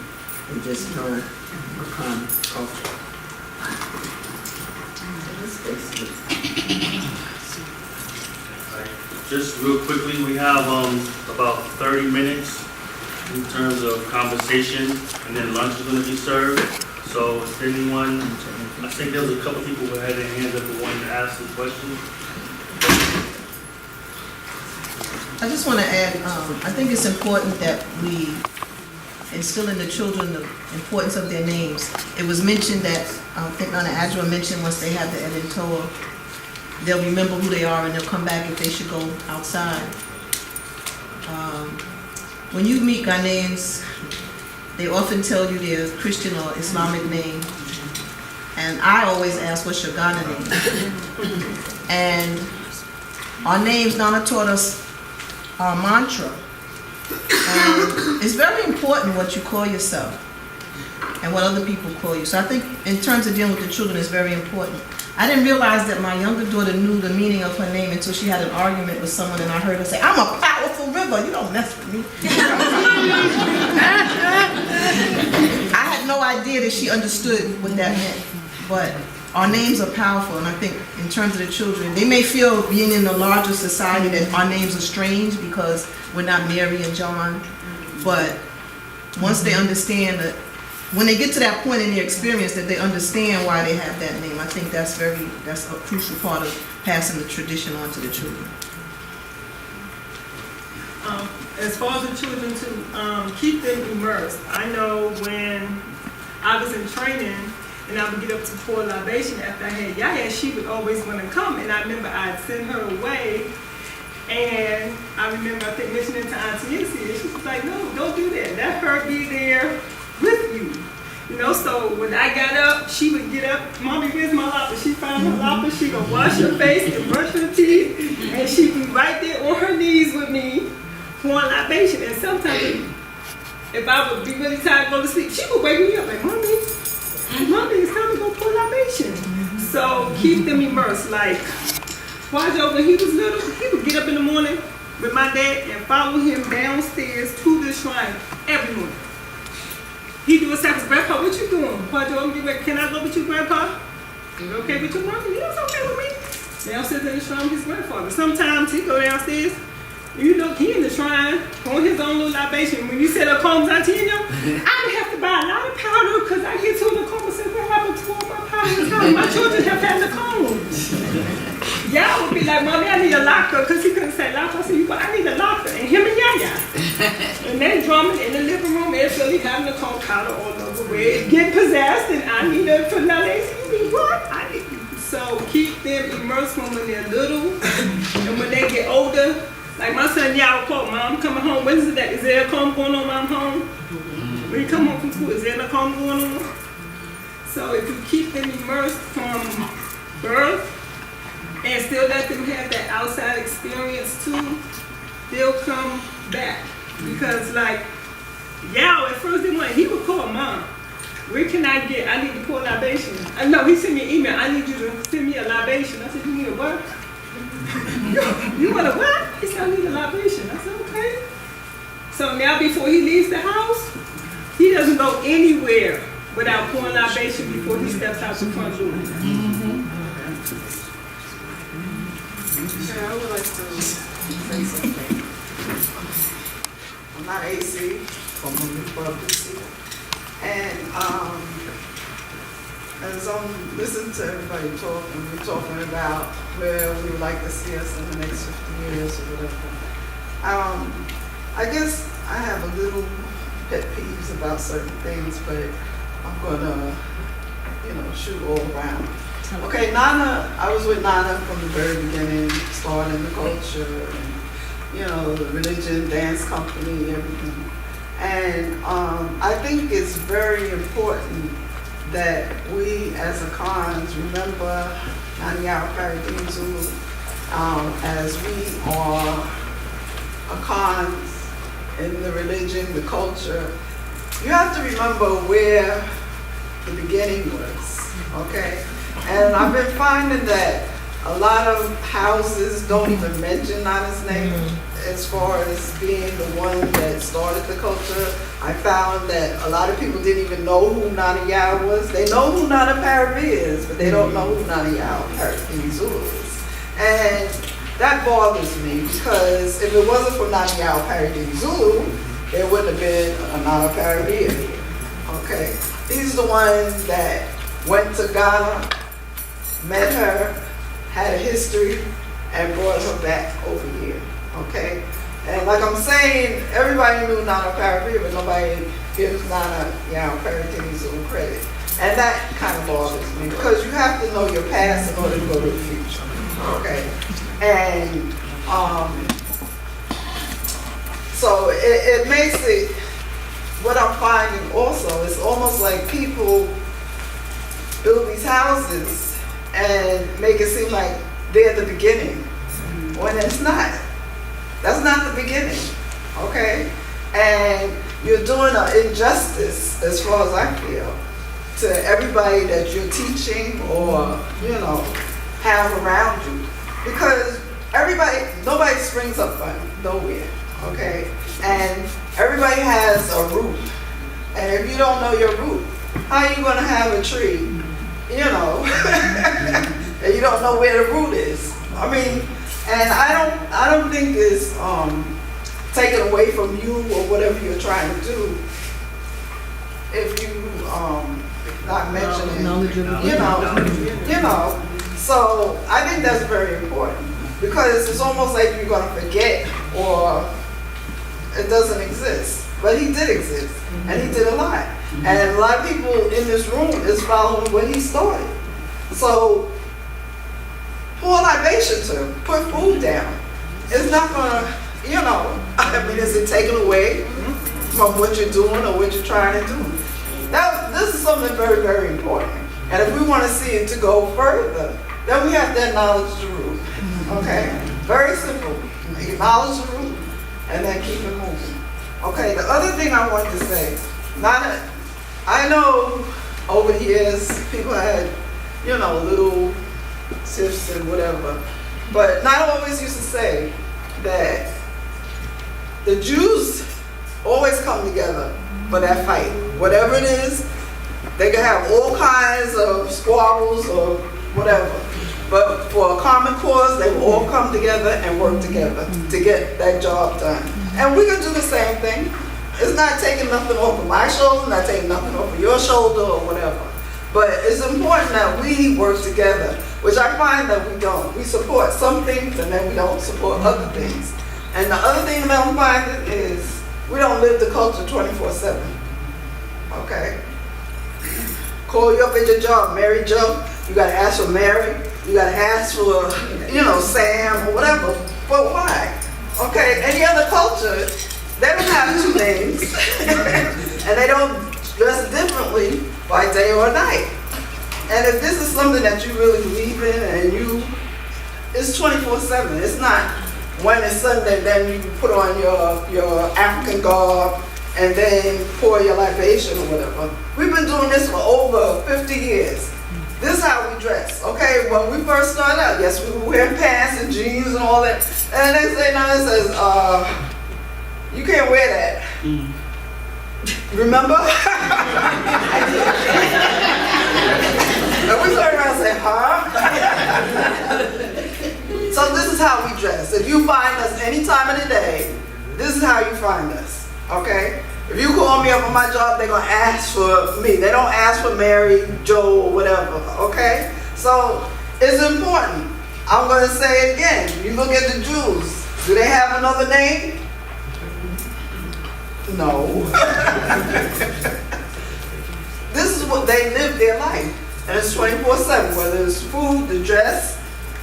They just know Akan culture. So that's basically it. Just real quickly, we have about 30 minutes in terms of conversation, and then lunch is going to be served. So if anyone, I think there was a couple people who had their hands up and wanted to ask a question. I just want to add, I think it's important that we instill in the children the importance of their names. It was mentioned that, I think Nana Adzua mentioned once they have the Edentoa, they'll remember who they are and they'll come back if they should go outside. When you meet Ghanaians, they often tell you their Christian or Islamic name. And I always ask, what's your Ghana name? And our names, Nana taught us our mantra. And it's very important what you call yourself and what other people call you. So I think in terms of dealing with the children, it's very important. I didn't realize that my younger daughter knew the meaning of her name until she had an argument with someone and I heard her say, "I'm a powerful river, you don't mess with me." I had no idea that she understood what that meant, but our names are powerful, and I think in terms of the children, they may feel being in a larger society that our names are strange because we're not Mary and John, but once they understand that when they get to that point in their experience that they understand why they have that name. I think that's a crucial part of passing the tradition on to the children. As far as the children to keep them immersed, I know when I was in training and I would get up to pour libation after I had Yaya, she would always want to come, and I remember I'd send her away, and I remember I think mentioning to Auntie Ansaa, and she was like, no, don't do that. Let her be there with you. You know, so when I got up, she would get up, Mommy, where's my lapa? She found her lapa, she would wash her face and brush her teeth, and she'd be right there on her knees with me, pouring libation. And sometimes, if I would be really tired to go to sleep, she would wake me up like, Mommy, it's time to go pour libation. So keep them immersed. Like, Kwajo, when he was little, he would get up in the morning with my dad and follow him downstairs to the shrine every morning. He do a sacrifice. Grandpa, what you doing? Kwajo, I'm getting ready. Can I go with you, Grandpa? Is it okay with your mom? Yeah, it's okay with me. Downstairs in the shrine with his grandfather. Sometimes he go downstairs. You know, he in the shrine, on his own little libation. When you said Akom Kese, I would have to buy a lot of powder because I get to the Akom and say, where happened to all my powder? My children have had the Akom. Y'all would be like, Mommy, I need a locker, because he couldn't say locker. I said, I need a locker. And him and Yaya. And they drumming in the living room, it's really having the Akom powder all over where it get possessed, and I need it for Nana. You mean what? I need you. So keep them immersed from when they're little, and when they get older. Like my son, y'all called, Mom, I'm coming home. When is it that? Is there a Akom going on, Mom, home? When you come home from school, is there an Akom going on? So if you keep them immersed from birth and still let them have that outside experience too, they'll come back. Because like, Yao, at first he would call Mom. Where can I need to pour libation. No, he sent me an email. I need you to send me a libation. I said, you need a what? You want a what? He said, I need a libation. I said, okay. So now before he leaves the house, he doesn't go anywhere without pouring libation before he steps out the front door. I would like to say something. I'm not AC, from Kwesi. And as I'm listening to everybody talk, and we're talking about where we would like to see us in the next 50 years or whatever. I guess I have a little pet peeves about certain things, but I'm gonna, shoot all around. Okay, Nana, I was with Nana from the very beginning, starting the culture, and, the religion, dance company, everything. And I think it's very important that we as Akans remember Nana Adzua Opare as we are Akans in the religion, the culture. You have to remember where the beginning was, okay? And I've been finding that a lot of houses don't even mention Nana's name as far as being the one that started the culture. I found that a lot of people didn't even know who Nana Yao was. They know who Nana Opare is, but they don't know who Nana Adzua Opare is. And that bothers me because if it wasn't for Nana Adzua Opare, there wouldn't have been a Nana Opare here. Okay? These are the ones that went to Ghana, met her, had a history, and brought her back over here. Okay? And like I'm saying, everybody knew Nana Opare, but nobody gives Nana Opare credit. And that kind of bothers me because you have to know your past in order to go to the future. Okay? And so it makes it, what I'm finding also, it's almost like people build these houses and make it seem like they're the beginning, when it's not. That's not the beginning, okay? And you're doing an injustice, as far as I feel, to everybody that you're teaching or, have around you. Because nobody springs up from nowhere, okay? And everybody has a root. And if you don't know your root, how are you gonna have a tree, and you don't know where the root is? I mean, and I don't think it's taken away from you or whatever you're trying to do if you not mentioning, you know. So I think that's very important because it's almost like you're gonna forget or it doesn't exist. But he did exist, and he did a lot. And a lot of people in this room is following what he started. So pour libation to him, put food down. It's not gonna, you know, I mean, is it taken away from what you're doing or what you're trying to do? This is something very, very important. And if we want to see it to go further, then we have to acknowledge the root. Okay? Very simple. Acknowledge the root and then keep it moving. Okay, the other thing I want to say, I know over the years people had, you know, little tiffs and whatever, but not always used to say that the Jews always come together for that fight. Whatever it is, they can have all kinds of squabbles or whatever. But for a common cause, they will all come together and work together to get that job done. And we can do the same thing. It's not taking nothing off of my shoulder, not taking nothing off of your shoulder or whatever. But it's important that we work together, which I find that we don't. We support some things and then we don't support other things. And the other thing that I'm finding is we don't live the culture 24/7. Okay? Call you up at your job, Mary Jo, you gotta ask for Mary. You gotta ask for, you know, Sam or whatever. But why? Okay, any other culture, they don't have two names. And they don't dress differently by day or night. And if this is something that you really believe in and it's 24/7. It's not when it's Sunday, then you put on your African garb and then pour your libation or whatever. We've been doing this for over 50 years. This is how we dress, okay? When we first started out, yes, we were wearing pants and jeans and all that. And the next day, now it says, you can't wear that. Remember? And we turned around and said, huh? So this is how we dress. If you find us any time of the day, this is how you find us, okay? If you call me up on my job, they're gonna ask for me. They don't ask for Mary, Joe, or whatever, okay? So it's important. I'm gonna say it again. You look at the Jews. Do they have another name? No. This is what they live their life. And it's 24/7, whether it's food, the dress,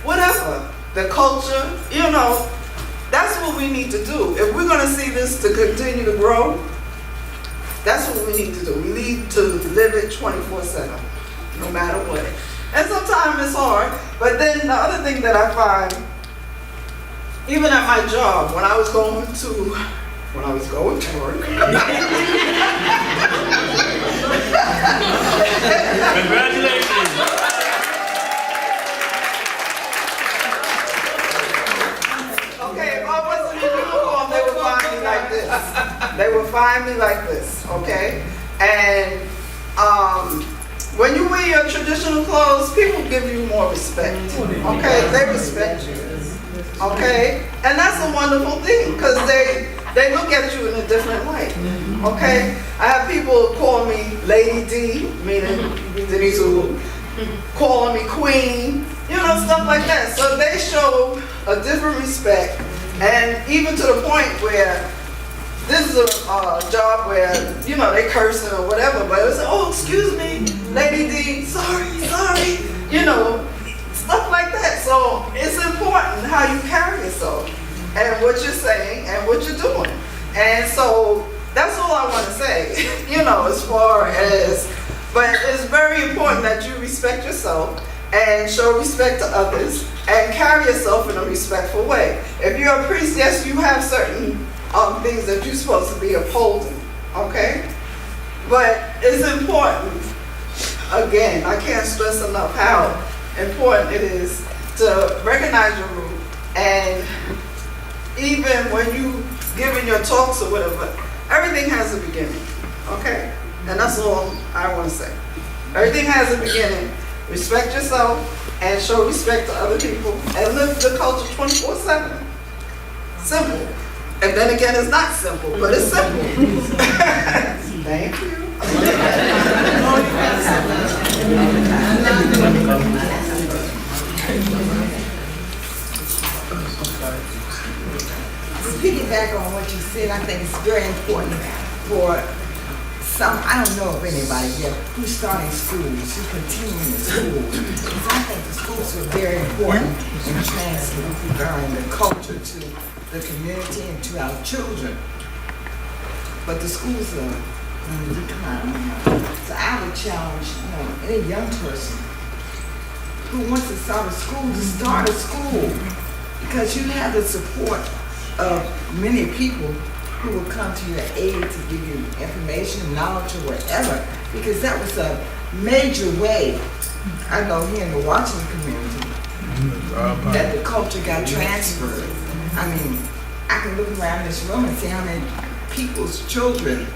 whatever. The culture, you know, that's what we need to do. If we're gonna see this to continue to grow, that's what we need to do. We need to live it 24/7, no matter what. And sometimes it's hard, but then the other thing that I find, even at my job, when I was going to work. Congratulations. Okay, if I wasn't in uniform, they would find me like this. They would find me like this, okay? And when you wear your traditional clothes, people give you more respect, okay? They respect you, okay? And that's a wonderful thing, because they look at you in a different light, okay? I have people call me Lady D, meaning Denise Ulu, calling me Queen, you know, stuff like that. So they show a different respect, and even to the point where this is a job where, you know, they cursing or whatever, but it's, oh, excuse me, Lady D, sorry, you know, stuff like that. So it's important how you carry yourself and what you're saying and what you're doing. And so that's all I want to say, you know, as far as, but it's very important that you respect yourself and show respect to others and carry yourself in a respectful way. If you're a priest, yes, you have certain things that you're supposed to be upholding, okay? But it's important, again, I can't stress enough how important it is to recognize your root, and even when you giving your talks or whatever, everything has a beginning, okay? And that's all I want to say. Everything has a beginning. Respect yourself and show respect to other people and live the culture 24/7. Simple. And then again, it's not simple, but it's simple. Thank you. To piggyback on what you said, I think it's very important for some, I don't know of anybody yet who's starting schools, who's continuing the school. Because I think the schools are very important in transferring the culture to the community and to our children. But the schools are on the decline now. So I would challenge, any young person who wants to start a school to start a school. Because you have the support of many people who will come to your aid to give you information, knowledge, or whatever. Because that was a major way, I know here in the Washington community, that the culture got transferred. I mean, I can look around this room and see how many people's children,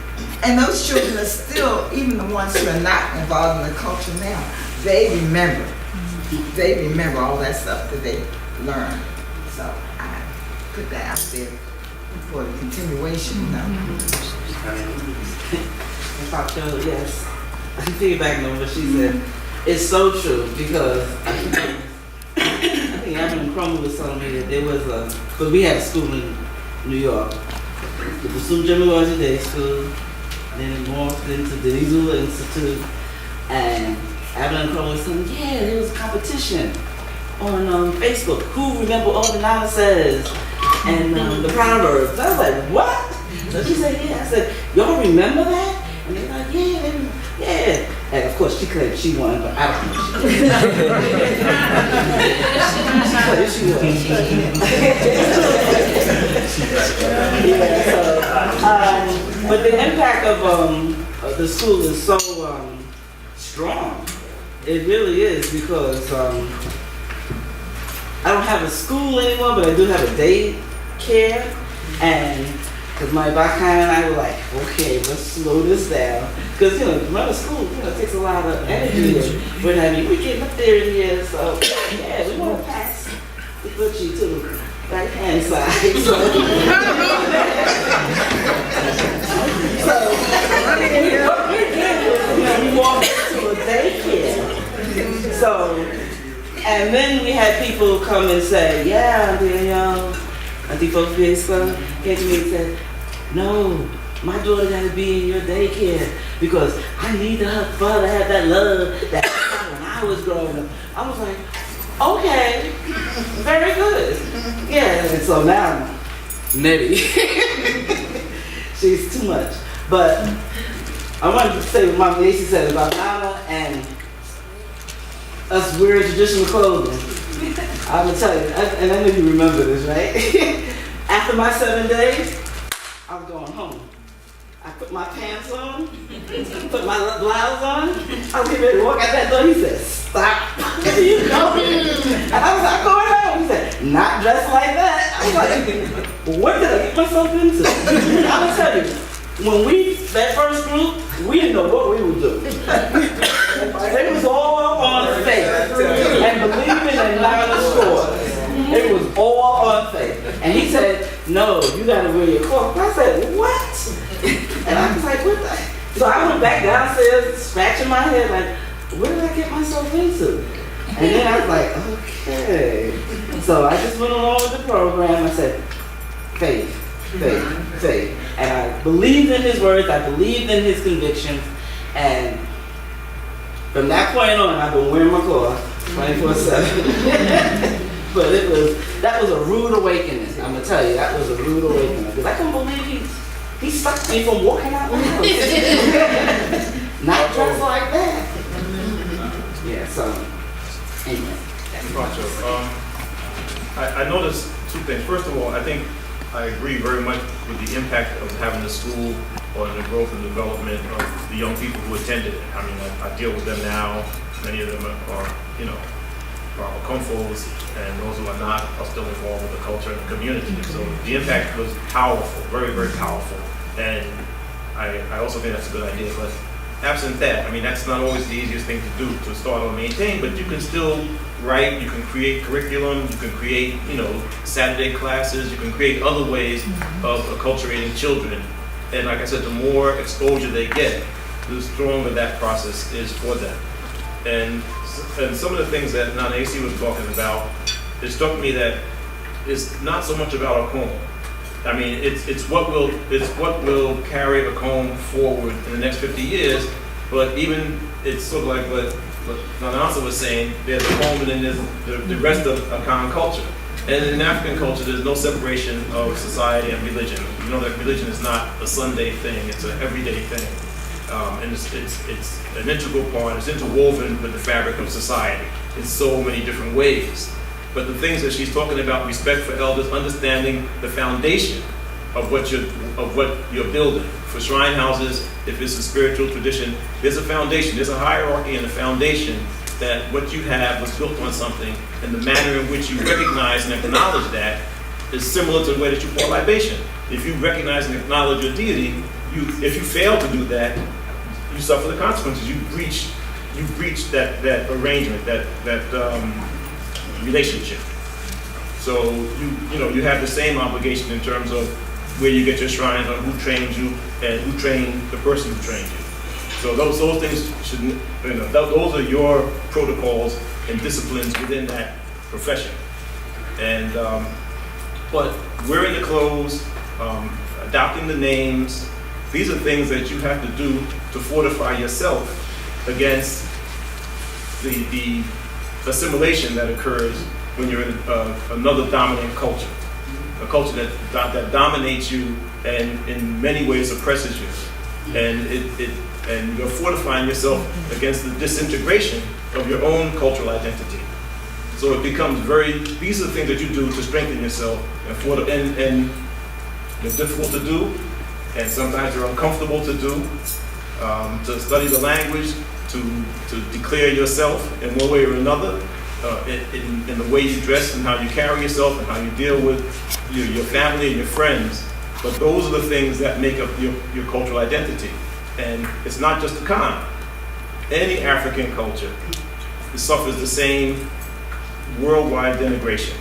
and those children are still, even the ones who are not involved in the culture now, they remember all that stuff that they learned. So I put that out there for the continuation. If I could, yes. I can piggyback on what she said. It's so true because I think Akan Kese was telling me that there was but we had a school in New York. The Basum Jamiwaji Day School, then it morphed into the Adzua Institute, and Akan Kese was saying, yeah, there was a competition on Facebook. Who remember all the Nana says and the Proverbs? I was like, what? So she said, yeah. I said, y'all remember that? And they're like, yeah. And of course, she claimed she won, but I don't know. She won. But the impact of the school is so strong. It really is because I don't have a school anymore, but I do have a daycare. And because my Akan and I were like, okay, let's slow this down. Because, running a school, takes a lot of energy. And we're getting up there in here, so yeah, we want to pass the coochie to the right-hand side. We walked into a daycare. So, and then we had people come and say, yeah, Auntie Fiesta came to me and said, no, my daughter got to be in your daycare because I need her father to have that love that I had when I was growing up. I was like, okay, very good. Yeah, and so now, maybe she's too much. But I wanted to say what Mama Macy said about Nana and us wearing traditional clothing. I'm gonna tell you, and I know you remember this, right? After my 7 days, I was going home. I put my pants on, put my blouse on. I was getting ready to walk out that door. He said, stop. Where you going? And I was like, going home. He said, not dressed like that. I was like, what did I get myself into? I'm gonna tell you, when that first group, we didn't know what we would do. It was all on faith and believing in Nana's stories. It was all on faith. And he said, no, you gotta wear your cloak. I said, what? And I was like, what the? So I went back downstairs, scratching my head, like, what did I get myself into? And then I was like, okay. So I just went along with the program. I said, faith. And I believed in his words, I believed in his convictions, and from that point on, I've been wearing my cloth 24/7. But that was a rude awakening. I'm gonna tell you, that was a rude awakening. Because I couldn't believe he stopped me from walking out the house. Not dressed like that. Yeah, so, anyway. I noticed two things. First of all, I think I agree very much with the impact of having the school on the growth and development of the young people who attended it. I mean, I deal with them now. Many of them are Akomfos, and those who are not are still involved with the culture and the community. So the impact was powerful, very, very powerful. And I also think that's a good idea. But absent that, I mean, that's not always the easiest thing to do, to start or maintain, but you can still write, you can create curriculum, you can create, Saturday classes, you can create other ways of acculturating children. And like I said, the more exposure they get, the stronger that process is for them. And some of the things that Nana Adzua was talking about, it struck me that it's not so much about Akom. I mean, it's what will carry Akom forward in the next 50 years. But even it's sort of like what Nana Adzua was saying. There's Akom and then there's the rest of Akan culture. And in African culture, there's no separation of society and religion. You know that religion is not a Sunday thing; it's an everyday thing, and it's an integral part. It's interwoven with the fabric of society in so many different ways. But the things that she's talking about, respect for elders, understanding the foundation of what you're building. For shrine houses, if it's a spiritual tradition, there's a foundation, there's a hierarchy and a foundation that what you have was built on something, and the manner in which you recognize and acknowledge that is similar to the way that you pour libation. If you recognize and acknowledge your deity, if you fail to do that, you suffer the consequences. You breach that arrangement, that relationship. So you have the same obligation in terms of where you get your shrines, on who trains you and who trained the person who trained you. So those things should, those are your protocols and disciplines within that profession. And but wearing the clothes, adopting the names, these are things that you have to do to fortify yourself against the assimilation that occurs when you're in another dominant culture, a culture that dominates you and in many ways oppresses you, and you're fortifying yourself against the disintegration of your own cultural identity. So it becomes these are the things that you do to strengthen yourself, and they're difficult to do, and sometimes they're uncomfortable to do, to study the language, to declare yourself in one way or another, in the way you dress and how you carry yourself and how you deal with your family and your friends. But those are the things that make up your cultural identity. And it's not just Akan. Any African culture suffers the same worldwide denigration.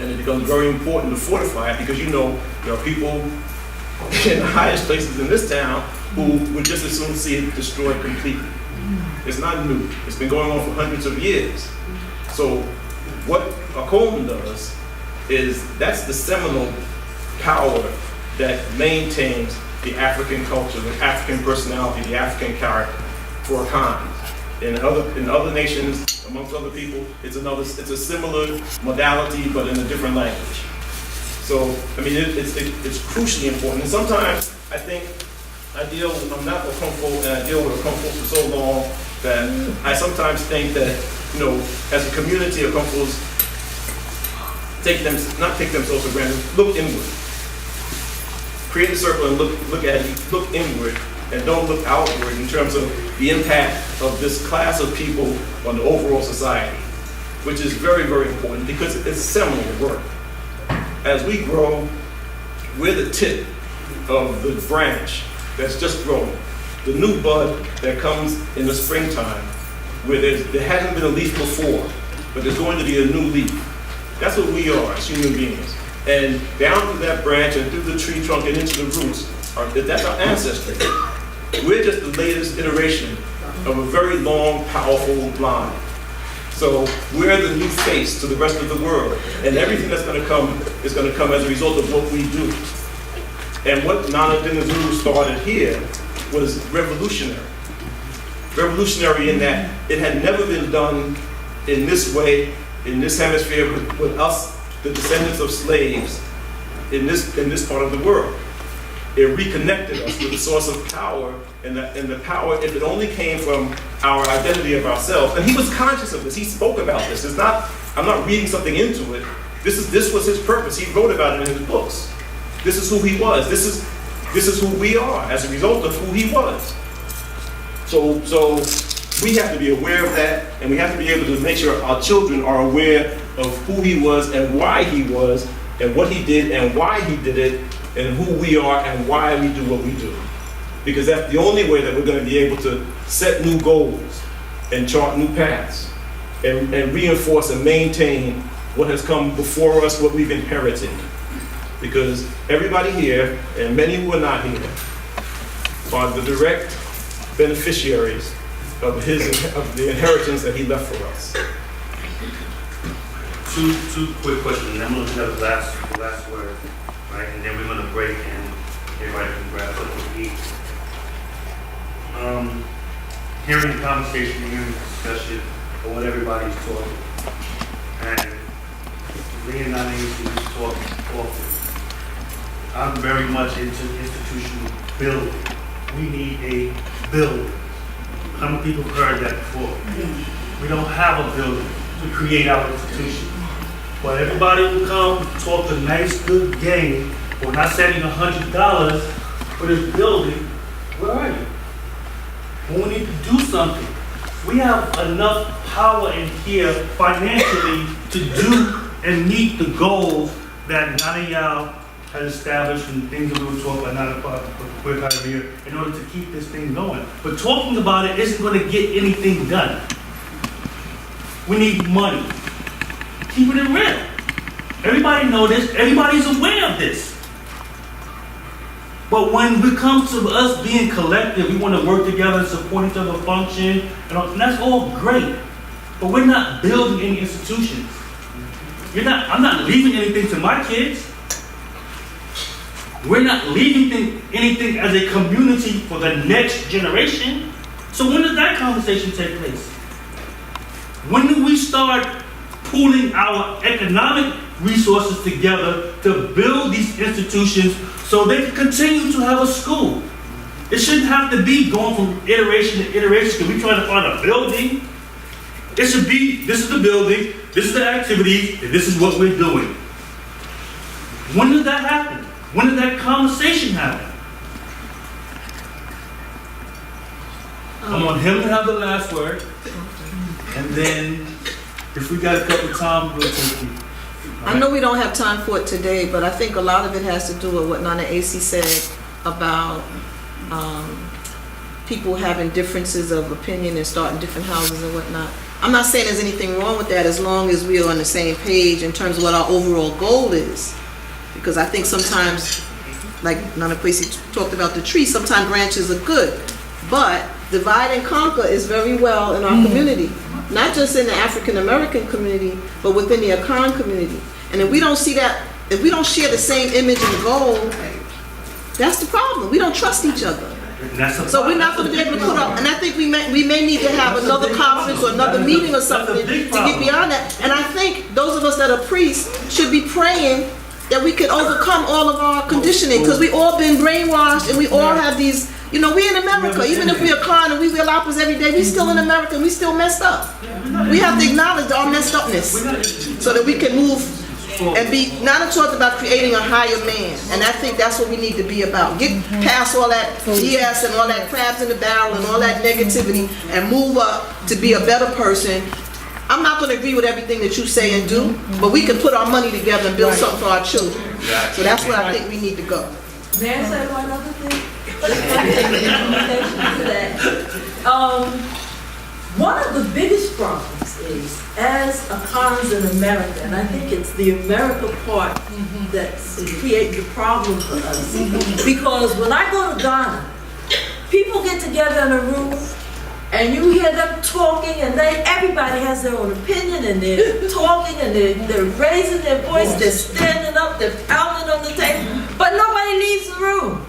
And it becomes very important to fortify it, because there are people in the highest places in this town who would just as soon see it destroyed completely. It's not new. It's been going on for hundreds of years. So what Akom does is that's the seminal power that maintains the African culture, the African personality, the African character for Akan. In other nations, amongst other people, it's a similar modality, but in a different language. So, I mean, it's crucially important. And sometimes I think I'm not Akomfo, and I deal with Akomfo for so long that I sometimes think that, as a community, Akomfos not take themselves for granted, look inward. Create a circle and look inward, and don't look outward in terms of the impact of this class of people on the overall society, which is very, very important because it's seminal work. As we grow, we're the tip of the branch that's just growing. The new bud that comes in the springtime, where there hasn't been a leaf before, but there's going to be a new leaf. That's what we are as human beings. And down through that branch and through the tree trunk and into the roots, that's our ancestry. We're just the latest iteration of a very long, powerful line. So we're the new face to the rest of the world. And everything that's going to come is going to come as a result of what we do. And what Nana Adzua started here was revolutionary. Revolutionary in that it had never been done in this way, in this hemisphere, with us, the descendants of slaves, in this part of the world. It reconnected us with the source of power, and the power, if it only came from our identity of ourselves. And he was conscious of this. He spoke about this. I'm not reading something into it. This was his purpose. He wrote about it in his books. This is who he was. This is who we are as a result of who he was. So we have to be aware of that, and we have to be able to make sure our children are aware of who he was and why he was, and what he did and why he did it, and who we are and why we do what we do. Because that's the only way that we're going to be able to set new goals and chart new paths and reinforce and maintain what has come before us, what we've inherited. Because everybody here, and many who are not here, are the direct beneficiaries of the inheritance that he left for us. Two quick questions, and I'm gonna have the last word, right? And then we're gonna break and everybody can grab something to eat. Hearing the conversation, hearing the discussion of what everybody's talking, and me and Nana used to talk often. I'm very much into institutional building. We need a building. How many people have heard that before? We don't have a building to create our institution. But everybody will come talk a nice, good game. We're not setting $100 for this building. Where are you? When we need to do something, we have enough power in here financially to do and meet the goals that Nana Yao has established and things that we were talking about, not about quick idea, in order to keep this thing going. But talking about it isn't going to get anything done. We need money. Keeping it real. Everybody knows this. Everybody's aware of this. But when it comes to us being collective, we want to work together and support each other, function, and that's all great. But we're not building any institutions. I'm not leaving anything to my kids. We're not leaving anything as a community for the next generation. So when does that conversation take place? When do we start pooling our economic resources together to build these institutions so they can continue to have a school? It shouldn't have to be going from iteration to iteration because we're trying to find a building. It should be, this is the building, this is the activities, and this is what we're doing. When did that happen? When did that conversation happen? I want him to have the last word, and then if we got a couple of time, we'll take you. I know we don't have time for it today, but I think a lot of it has to do with what Nana Adzua said about people having differences of opinion and starting different houses and whatnot. I'm not saying there's anything wrong with that as long as we are on the same page in terms of what our overall goal is. Because I think sometimes, like Nana Kwesi talked about the tree, sometimes branches are good, but divide and conquer is very well in our community. Not just in the African American community, but within the Akan community. And if we don't see that, if we don't share the same image and goal, that's the problem. We don't trust each other. So we're not going to be able to put up, and I think we may need to have another conference or another meeting or something to get beyond that. And I think those of us that are priests should be praying that we can overcome all of our conditioning, because we all been brainwashed and we all have these, you know, we're in America. Even if we're Akan and we wear lappers every day, we still in America and we still messed up. We have to acknowledge our messed upness so that we can move and be, Nana talked about creating a higher man, and I think that's what we need to be about. Get past all that BS and all that crabs in the barrel and all that negativity and move up to be a better person. I'm not going to agree with everything that you say and do, but we can put our money together and build something for our children. So that's where I think we need to go. May I say one other thing? One of the biggest problems is, as Akans in America, and I think it's the America part that's creating the problem for us. Because when I go to Ghana, people get together in a room, and you hear them talking, and everybody has their own opinion, and they're talking, and they're raising their voice, they're standing up, they're pounding on the table, but nobody leaves the room.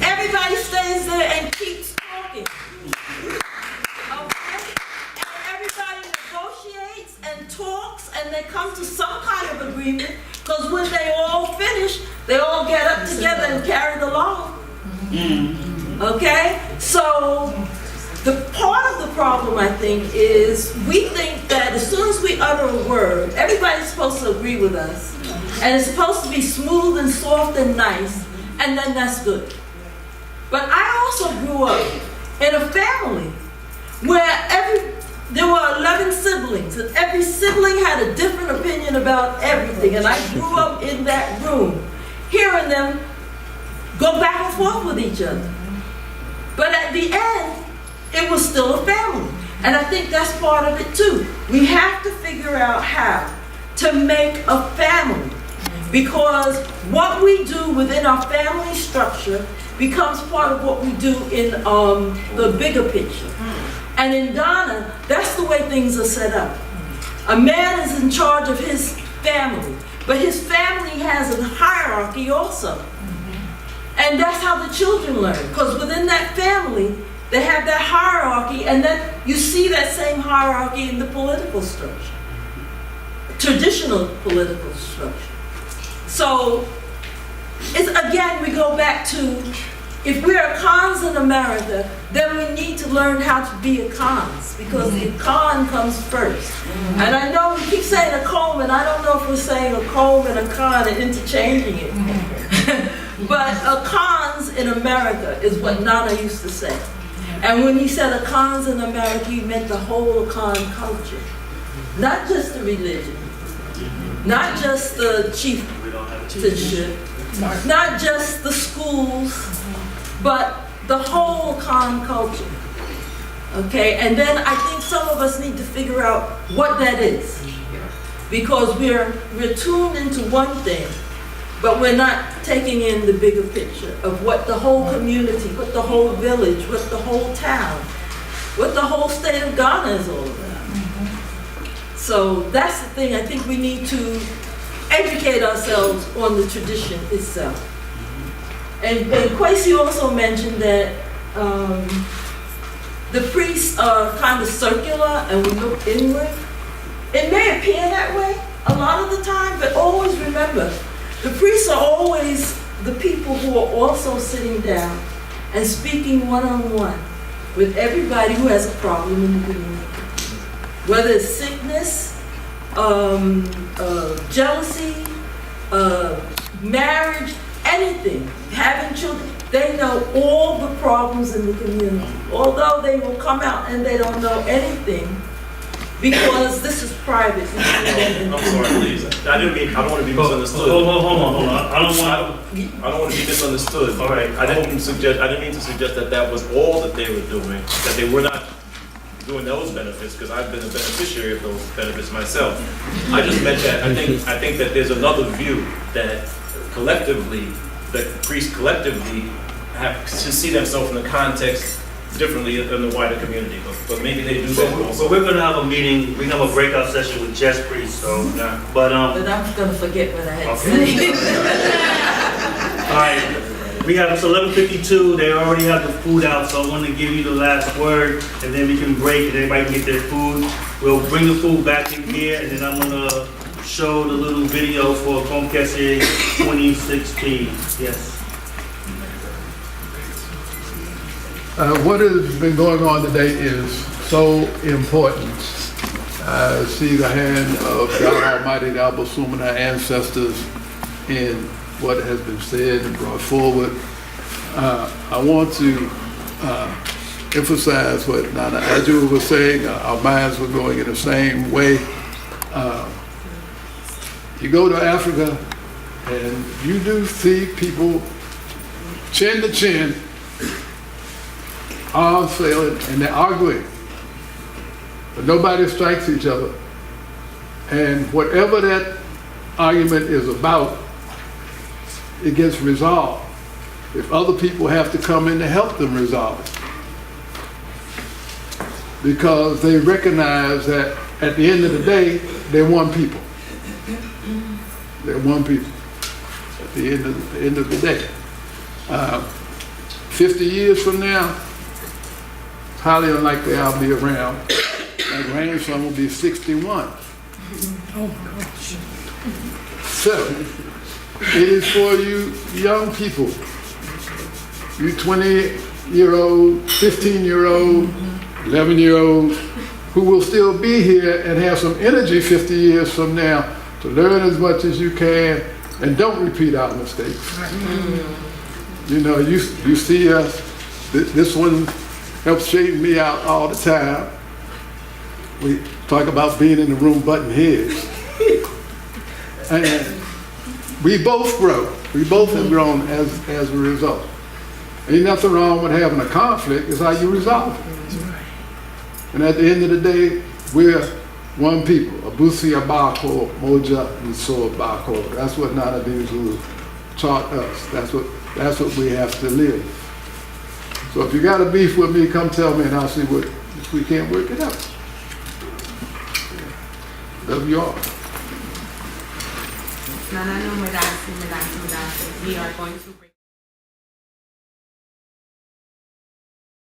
Everybody stays there and keeps talking. Okay? And everybody negotiates and talks, and they come to some kind of agreement, because when they all finish, they all get up together and carry the law. Okay? So the part of the problem, I think, is we think that as soon as we utter a word, everybody's supposed to agree with us. And it's supposed to be smooth and soft and nice, and then that's good. But I also grew up in a family where there were 11 siblings, and every sibling had a different opinion about everything. And I grew up in that room, hearing them go back and forth with each other. But at the end, it was still a family. And I think that's part of it too. We have to figure out how to make a family. Because what we do within our family structure becomes part of what we do in the bigger picture. And in Ghana, that's the way things are set up. A man is in charge of his family, but his family has a hierarchy also. And that's how the children learn, because within that family, they have that hierarchy, and then you see that same hierarchy in the political structure, traditional political structure. So, it's again, we go back to, if we are Akans in America, then we need to learn how to be Akans, because the Akan comes first. And I know we keep saying Akom, and I don't know if we're saying Akom and Akan and interchanging it. But Akans in America is what Nana used to say. And when he said Akans in America, he meant the whole Akan culture. Not just the religion, not just the chieftainship, not just the schools, but the whole Akan culture. Okay, and then I think some of us need to figure out what that is. Because we're tuned into one thing, but we're not taking in the bigger picture of what the whole community, what the whole village, what the whole town, what the whole state of Ghana is all about. So that's the thing. I think we need to educate ourselves on the tradition itself. And Kwesi also mentioned that the priests are kind of circular and we look inward. It may appear that way a lot of the time, but always remember, the priests are always the people who are also sitting down and speaking one-on-one with everybody who has a problem in the community. Whether it's sickness, jealousy, marriage, anything, having children, they know all the problems in the community. Although they will come out and they don't know anything, because this is private between them. I'm sorry, please. I don't want to be misunderstood. Hold on. I don't want to be misunderstood. All right. I didn't mean to suggest that that was all that they were doing, that they were not doing those benefits, because I've been a beneficiary of those benefits myself. I just meant that I think that there's another view that collectively, that priests collectively have to see themselves in the context differently than the wider community, but maybe they do that also. So we're going to have a meeting, we have a breakout session with just priests, so, Yeah. But I'm going to forget what I had to say. All right, we have, it's 11:52, they already have the food out, so I want to give you the last word, and then we can break, and everybody can get their food. We'll bring the food back in here, and then I'm going to show the little video for Akom Kese 2016. Yes. What has been going on today is so important. I see the hand of God Almighty, the Abba-Sum, and our ancestors in what has been said and brought forward. I want to emphasize what Nana Adzua was saying. Our minds were going in the same way. You go to Africa and you do see people chin to chin, arms flailing, and they're arguing. But nobody strikes each other. And whatever that argument is about, it gets resolved. If other people have to come in to help them resolve it. Because they recognize that at the end of the day, they're one people. They're one people at the end of the day. 50 years from now, highly unlikely I'll be around. My grandson will be 61. Oh gosh. So, it is for you young people, you 20-year-old, 15-year-old, 11-year-olds, who will still be here and have some energy 50 years from now to learn as much as you can and don't repeat our mistakes. You know, you see us, this one helps straighten me out all the time. We talk about being in the room butting heads. And we both grow. We both have grown as a result. Ain't nothing wrong with having a conflict, it's how you resolve it. And at the end of the day, we're one people. Abusi Abako, Moja Muso Abako. That's what Nana Adzua taught us. That's what we have to live. So if you got a beef with me, come tell me and I'll see if we can't work it out. Love you all. Nana, we are going to